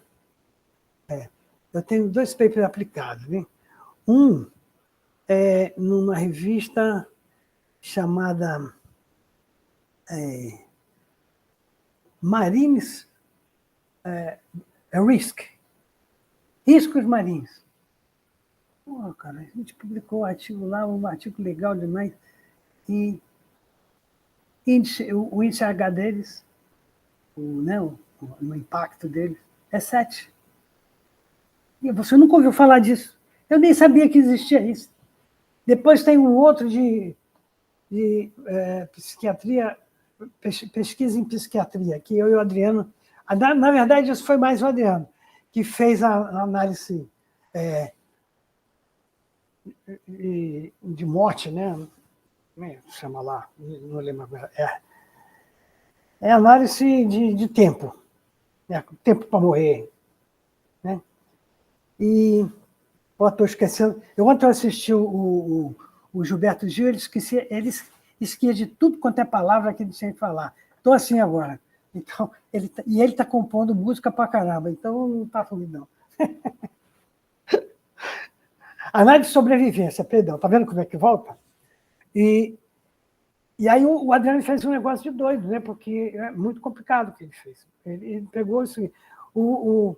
Speaker 2: eu tenho 2 papers aplicados. Né? Um numa revista chamada Marines Risk, Riscos Marinhos. Pô, cara, a gente publicou um artigo lá, um artigo legal demais, e o índice H deles, o impacto deles, é 7. E você nunca ouviu falar disso. Eu nem sabia que existia isso. Depois tem um outro de psiquiatria, pesquisa em psiquiatria, que eu e o Adriano... Na verdade, isso foi mais o Adriano, que fez a análise de morte, né? Como é que chama lá? Não lembro agora. É análise de tempo. Tempo para morrer. Né? E... Estou esquecendo. Ontem eu assisti o Gilberto Gil, ele esquia de tudo quanto é palavra que ele tinha que falar. Estou assim agora. Então, ele está compondo música para caramba, então não está ruim, não. Análise de sobrevivência, perdão. Está vendo como é que volta? E aí o Adriano fez um negócio de doido, né? Porque é muito complicado o que ele fez. Ele pegou assim, o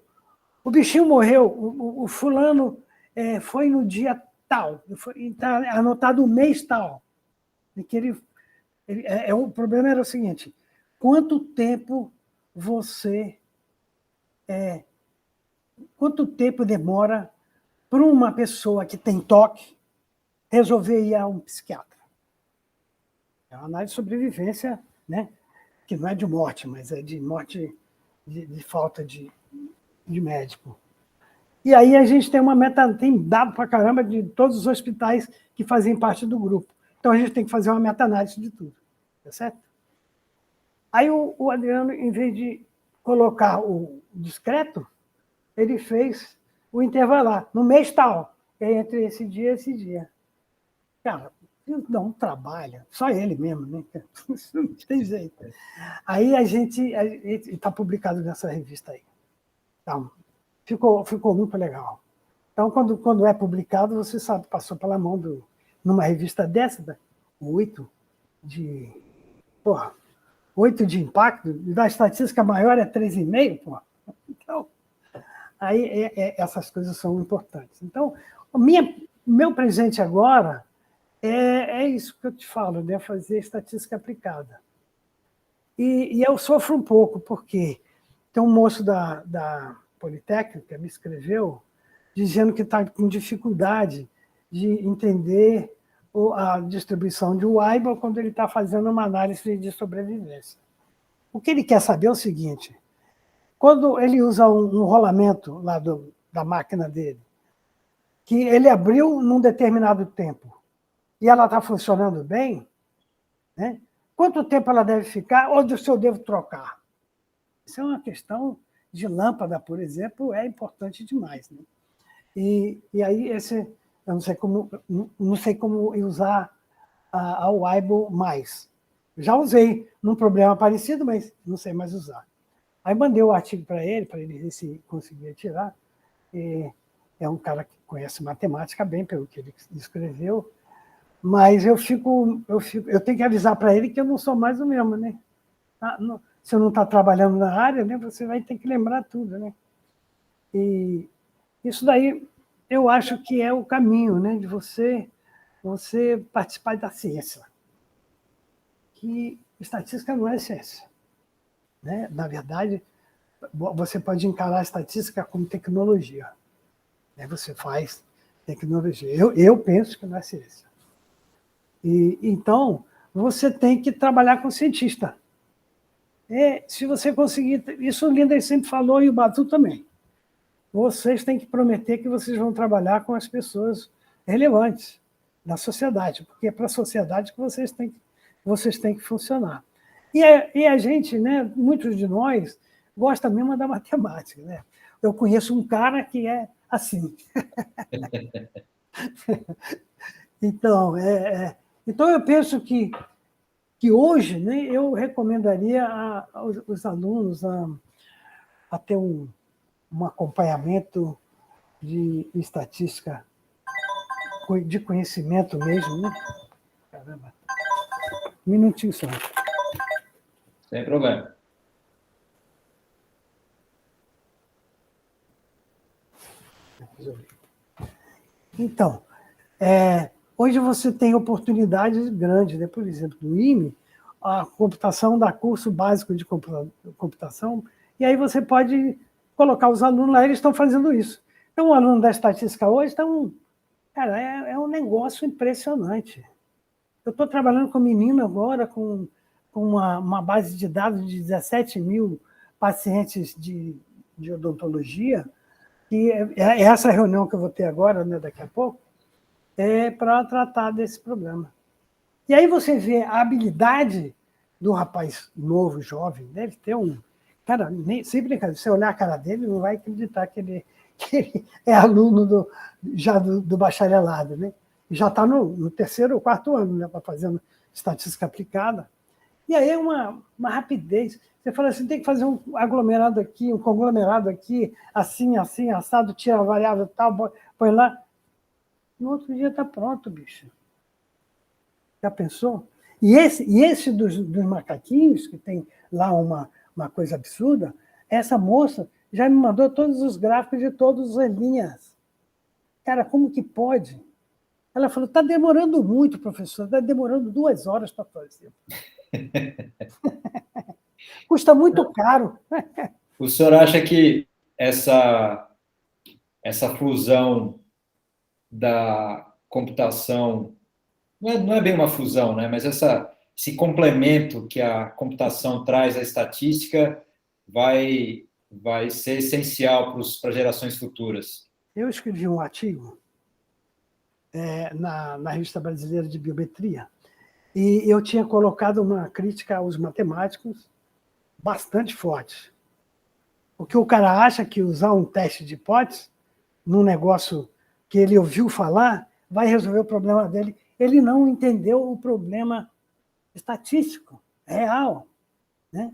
Speaker 2: bichinho morreu, o fulano foi no dia tal, está anotado o mês tal. E que o problema era o seguinte: quanto tempo demora para uma pessoa que tem toque resolver ir a um psiquiatra? É uma análise de sobrevivência, né? Que não é de morte, mas é de morte de falta de médico. E aí a gente tem dado para caramba de todos os hospitais que fazem parte do grupo. Então a gente tem que fazer uma meta-análise de tudo, tá certo? Aí o Adriano, em vez de colocar o discreto, ele fez o intervalar, no mês tal, entre esse dia e esse dia. Cara, não trabalha, só ele mesmo, né? Não tem jeito. Aí a gente está publicado nessa revista aí. Então, ficou muito legal. Então, quando é publicado, você sabe, passou pela mão numa revista dessa, 8 de impacto, da estatística maior é 3,5, pô. Então, aí essas coisas são importantes. Então, meu presente agora é isso que eu te falo, né? Fazer estatística aplicada. E eu sofro um pouco, porque tem um moço da Politécnica me escreveu dizendo que está com dificuldade de entender a distribuição de Weibull quando ele está fazendo uma análise de sobrevivência. O que ele quer saber é o seguinte: quando ele usa um rolamento lá da máquina dele, que ele abriu num determinado tempo e ela está funcionando bem, né? Quanto tempo ela deve ficar ou se eu devo trocar? Isso é uma questão de lâmpada, por exemplo, é importante demais. Né? E aí eu não sei como usar a Weibull mais. Já usei num problema parecido, mas não sei mais usar. Aí mandei o artigo para ele ver se conseguia tirar. E é um cara que conhece matemática bem, pelo que ele escreveu, mas eu tenho que avisar para ele que eu não sou mais o mesmo, né? Se eu não está trabalhando na área, né, você vai ter que lembrar tudo, né? E isso daí eu acho que é o caminho, né, de você participar da ciência. Que estatística não é ciência, né? Na verdade, você pode encarar a estatística como tecnologia. Né? Você faz tecnologia. Eu penso que não é ciência. Então, você tem que trabalhar com cientista. Se você conseguir... Isso o Linder sempre falou e o Batu também. Vocês têm que prometer que vocês vão trabalhar com as pessoas relevantes da sociedade, porque é para a sociedade que vocês têm que funcionar. E a gente, né, muitos de nós, gosta mesmo da matemática. Né? Eu conheço um cara que é assim. Então, eu penso que hoje, né, eu recomendaria aos alunos a ter um acompanhamento de estatística de conhecimento mesmo, né? Caramba. Um minutinho só.
Speaker 1: Sem problema.
Speaker 2: Então, hoje você tem oportunidades grandes, né? Por exemplo, no IME, a computação dá curso básico de computação, e aí você pode colocar os alunos lá, eles estão fazendo isso. Então, o aluno da estatística hoje cara, é um negócio impressionante. Eu estou trabalhando com um menino agora, com uma base de dados de 17 mil pacientes de odontologia, e essa reunião que eu vou ter agora, né, daqui a pouco, é para tratar desse problema. E aí você vê a habilidade do rapaz novo, jovem, deve ter um... Cara, sem brincadeira, se você olhar a cara dele, não vai acreditar que ele é aluno já do bacharelado, né? Já está no terceiro ou quarto ano, né, para fazendo estatística aplicada. E aí é uma rapidez. Você fala assim, tem que fazer um aglomerado aqui, um conglomerado aqui, assim, assim, assado, tira a variável tal, põe lá. No outro dia está pronto, bicho. Já pensou? E esse dos macaquinhos, que tem lá uma coisa absurda, essa moça já me mandou todos os gráficos de todas as linhas. Cara, como que pode? Ela falou, está demorando muito, professor, está demorando 2 horas para fazer. Custa muito caro.
Speaker 1: O senhor acha que essa fusão da computação, não é bem uma fusão, né? Mas esse complemento que a computação traz à estatística vai ser essencial para gerações futuras?
Speaker 2: Eu escrevi um artigo na Revista Brasileira de Biometria, e eu tinha colocado uma crítica aos matemáticos bastante forte. Porque o cara acha que usar um teste de hipótese num negócio que ele ouviu falar vai resolver o problema dele. Ele não entendeu o problema estatístico, real. Né?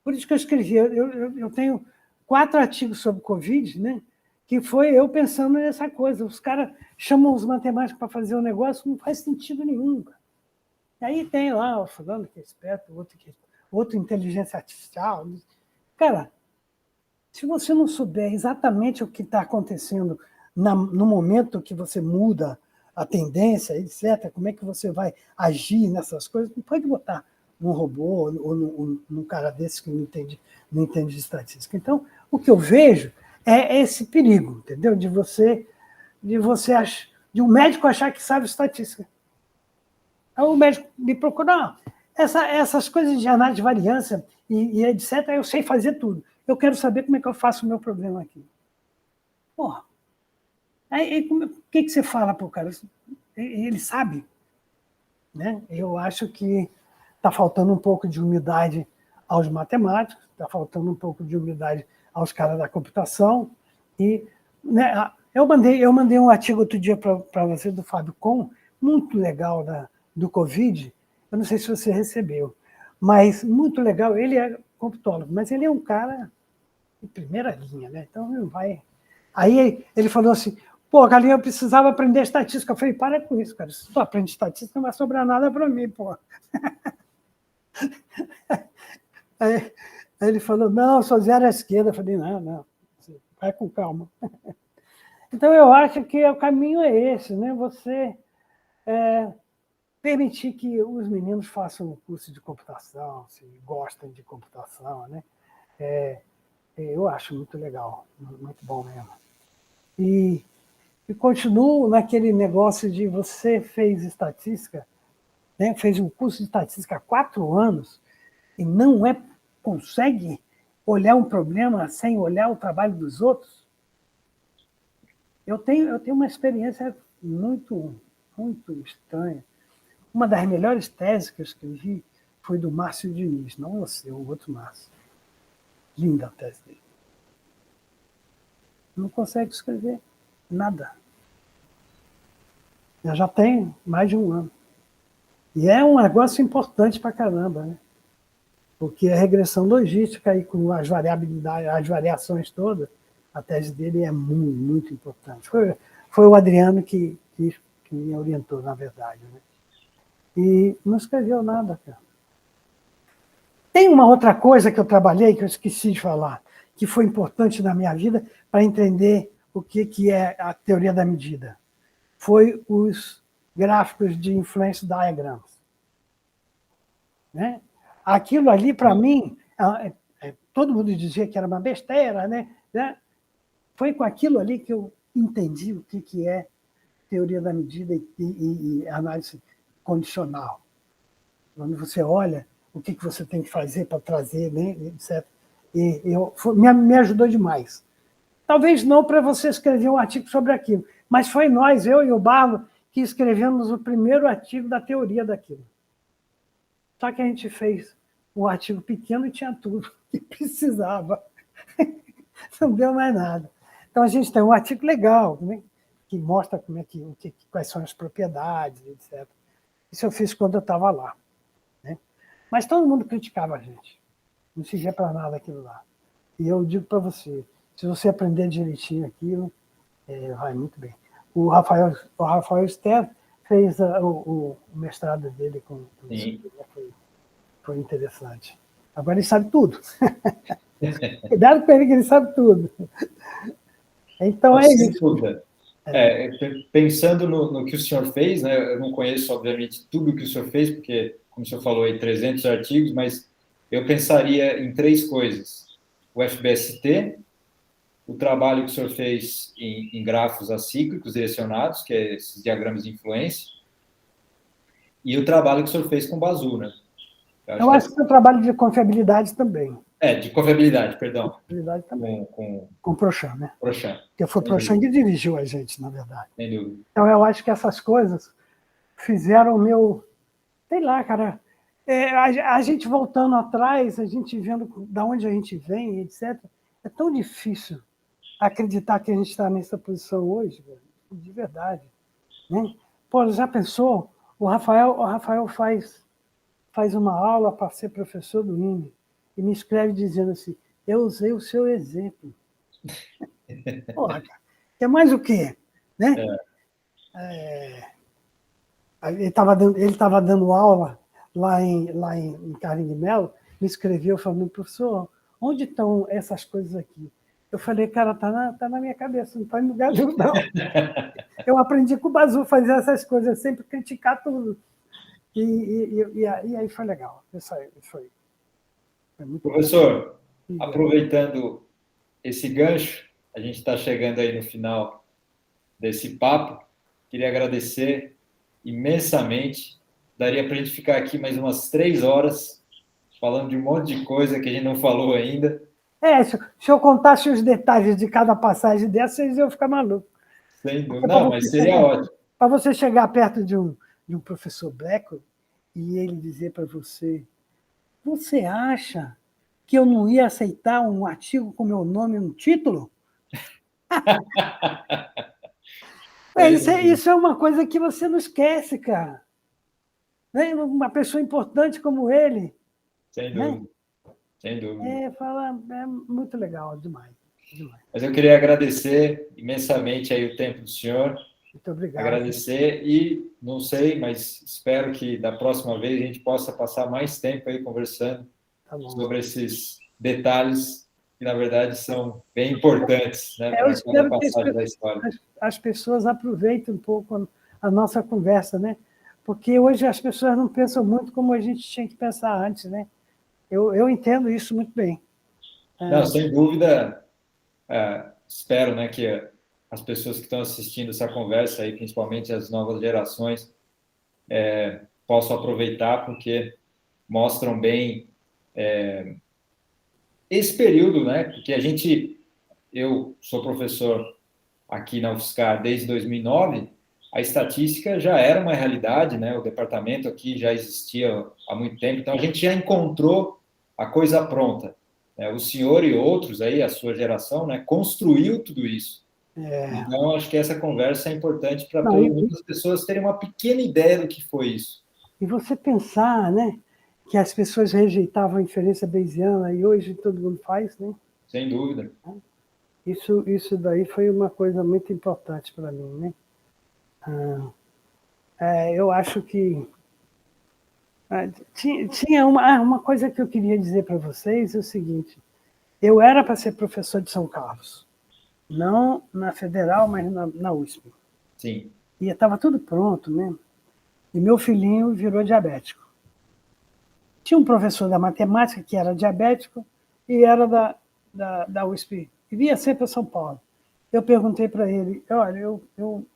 Speaker 2: Por isso que eu escrevi. Eu tenho 4 artigos sobre Covid, né? Que foi eu pensando nessa coisa. Os caras chamam os matemáticos para fazer um negócio, não faz sentido nenhum. E aí tem lá o fulano que é esperto, outro inteligência artificial. Cara, se você não souber exatamente o que está acontecendo no momento que você muda a tendência, etc., como é que você vai agir nessas coisas, não pode botar num robô ou num cara desse que não entende de estatística. Então, o que eu vejo é esse perigo, entendeu? De um médico achar que sabe estatística. Aí o médico me procura, essas coisas de análise de variância e etc., eu sei fazer tudo. Eu quero saber como é que eu faço o meu problema aqui. Porra. Aí, o que você fala para o cara? Ele sabe. Né? Eu acho que está faltando um pouco de humildade aos matemáticos, está faltando um pouco de humildade aos caras da computação. E, né, eu mandei um artigo outro dia para você, do Fábio Com, muito legal do Covid. Eu não sei se você recebeu, mas muito legal. Ele é computólogo, mas ele é um cara de primeira linha, né? Então não vai. Aí ele falou assim: pô, Galinha, eu precisava aprender estatística. Eu falei: para com isso, cara. Se tu aprende estatística, não vai sobrar nada para mim, pô. Aí ele falou: não, sou zero à esquerda. Eu falei: não, vai com calma. Então eu acho que o caminho é esse, né? Você permitir que os meninos façam um curso de computação, se gostam de computação, né? Eu acho muito legal, muito bom mesmo. E continuo naquele negócio de você fez estatística, né? Fez um curso de estatística há 4 anos e não consegue olhar um problema sem olhar o trabalho dos outros. Eu tenho uma experiência muito, muito estranha. Uma das melhores teses que eu escrevi foi do Márcio Diniz, não você, o outro Márcio. Linda a tese dele. Não consegue escrever nada. Eu já tenho mais de 1 ano. E é um negócio importante para caramba, né? Porque a regressão logística aí com as variabilidades, as variações todas, a tese dele é muito, muito importante. Foi o Adriano que que me orientou, na verdade, né? E não escreveu nada, cara. Tem uma outra coisa que eu trabalhei, que eu esqueci de falar, que foi importante na minha vida para entender o que é a teoria da medida. Foi os gráficos de influence diagrams. Né? Aquilo ali, para mim, todo mundo dizia que era uma besteira, né? Foi com aquilo ali que eu entendi o que é teoria da medida e análise condicional. Quando você olha o que você tem que fazer para trazer, né, etc. Me ajudou demais. Talvez não para você escrever um artigo sobre aquilo, mas foi nós, eu e o Barlo, que escrevemos o primeiro artigo da teoria daquilo. Só que a gente fez um artigo pequeno e tinha tudo que precisava. Não deu mais nada. Então, a gente tem um artigo legal, né, que mostra como é quais são as propriedades, etc. Isso eu fiz quando eu estava lá. Né? Mas todo mundo criticava a gente. Não servia para nada aquilo lá. E eu digo para você, se você aprender direitinho aquilo, vai muito bem. O Rafael Ster fez o mestrado dele com isso. Foi interessante. Agora ele sabe tudo. Cuidado com ele que ele sabe tudo. Então é isso.
Speaker 1: Pensando no que o senhor fez, né, eu não conheço, obviamente, tudo o que o senhor fez, porque, como o senhor falou aí, 300 artigos, mas eu pensaria em 3 coisas. O FBST, o trabalho que o senhor fez em grafos acíclicos direcionados, que é esses diagramas de influência, e o trabalho que o senhor fez com Bazu, né?
Speaker 2: Eu acho que o trabalho de confiabilidade também.
Speaker 1: De confiabilidade, perdão.
Speaker 2: Confiabilidade também. Com o Prochan, né?
Speaker 1: Prochan.
Speaker 2: Porque foi o Prochan que dirigiu a gente, na verdade.
Speaker 1: Sem dúvida.
Speaker 2: Então, eu acho que essas coisas fizeram o meu... Sei lá, cara. A gente voltando atrás, a gente vendo de onde a gente vem, etc. É tão difícil acreditar que a gente está nessa posição hoje, velho, de verdade. Né? Pô, já pensou? O Rafael faz uma aula para ser professor do INE e me escreve dizendo assim, eu usei o seu exemplo. Porra, cara, quer mais o quê? Né? Ele estava dando aula lá em Carlinhos de Mello, me escreveu falando, professor, onde estão essas coisas aqui? Eu falei, cara, tá na minha cabeça, não está em lugar nenhum, não. Eu aprendi com o Bazu fazer essas coisas, sempre criticar tudo. E aí foi legal. Isso aí foi muito
Speaker 1: Professor, aproveitando esse gancho, a gente está chegando aí no final desse papo. Queria agradecer imensamente. Daria para a gente ficar aqui mais umas 3 horas falando de um monte de coisa que a gente não falou ainda.
Speaker 2: Se eu contasse os detalhes de cada passagem dessas, eu ia ficar maluco.
Speaker 1: Sem dúvida. Não, mas seria ótimo.
Speaker 2: Para você chegar perto de um professor Blackwell e ele dizer para você, você acha que eu não ia aceitar um artigo com meu nome no título? Isso é uma coisa que você não esquece, cara. Né? Uma pessoa importante como ele.
Speaker 1: Sem dúvida. Né? Sem dúvida.
Speaker 2: É muito legal, demais.
Speaker 1: Mas eu queria agradecer imensamente aí o tempo do senhor.
Speaker 2: Muito obrigado.
Speaker 1: Agradecer e, não sei, mas espero que da próxima vez a gente possa passar mais tempo aí conversando sobre esses detalhes que, na verdade, são bem importantes, né, para cada passagem da história.
Speaker 2: As pessoas aproveitem um pouco a nossa conversa, né? Porque hoje as pessoas não pensam muito como a gente tinha que pensar antes, né? Eu entendo isso muito bem.
Speaker 1: Não, sem dúvida, espero, né, que as pessoas que estão assistindo essa conversa, aí, principalmente as novas gerações, possam aproveitar, porque mostram bem esse período, né? Porque eu sou professor aqui na UFSCar desde 2009, a estatística já era uma realidade, né? O departamento aqui já existia há muito tempo, então a gente já encontrou a coisa pronta. O senhor e outros aí, a sua geração, né, construiu tudo isso. Então, acho que essa conversa é importante para pelo menos as pessoas terem uma pequena ideia do que foi isso.
Speaker 2: E você pensar, né, que as pessoas rejeitavam a inferência bayesiana e hoje todo mundo faz, né?
Speaker 1: Sem dúvida.
Speaker 2: Isso daí foi uma coisa muito importante para mim, né? Eu acho que tinha uma coisa que eu queria dizer para vocês, é o seguinte, eu era para ser professor de São Carlos, não na Federal, mas na USP.
Speaker 1: Sim.
Speaker 2: E estava tudo pronto mesmo. E meu filhinho virou diabético. Tinha um professor da matemática que era diabético e era da USP. E vinha sempre para São Paulo. Eu perguntei para ele, olha, eu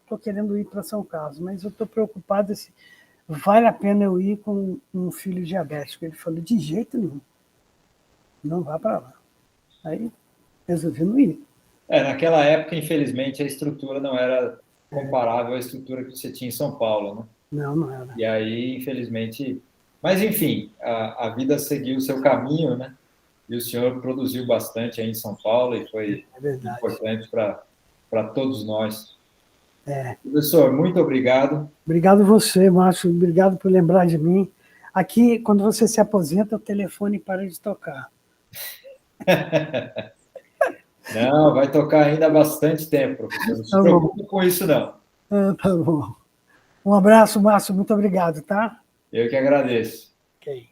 Speaker 2: estou querendo ir para São Carlos, mas eu estou preocupado se vale a pena eu ir com um filho diabético. Ele falou, de jeito nenhum, não vá para lá. Aí resolvi não ir.
Speaker 1: Naquela época, infelizmente, a estrutura não era comparável à estrutura que você tinha em São Paulo, né?
Speaker 2: Não era.
Speaker 1: E aí, infelizmente... Mas, enfim, a vida seguiu o seu caminho, né? E o senhor produziu bastante aí em São Paulo e foi importante para todos nós. Professor, muito obrigado.
Speaker 2: Obrigado você, Márcio. Obrigado por lembrar de mim. Aqui, quando você se aposenta, o telefone para de tocar.
Speaker 1: Não, vai tocar ainda há bastante tempo, professor. Não se preocupe com isso, não.
Speaker 2: Tá bom. Um abraço, Márcio. Muito obrigado, tá?
Speaker 1: Eu que agradeço.
Speaker 2: Ok.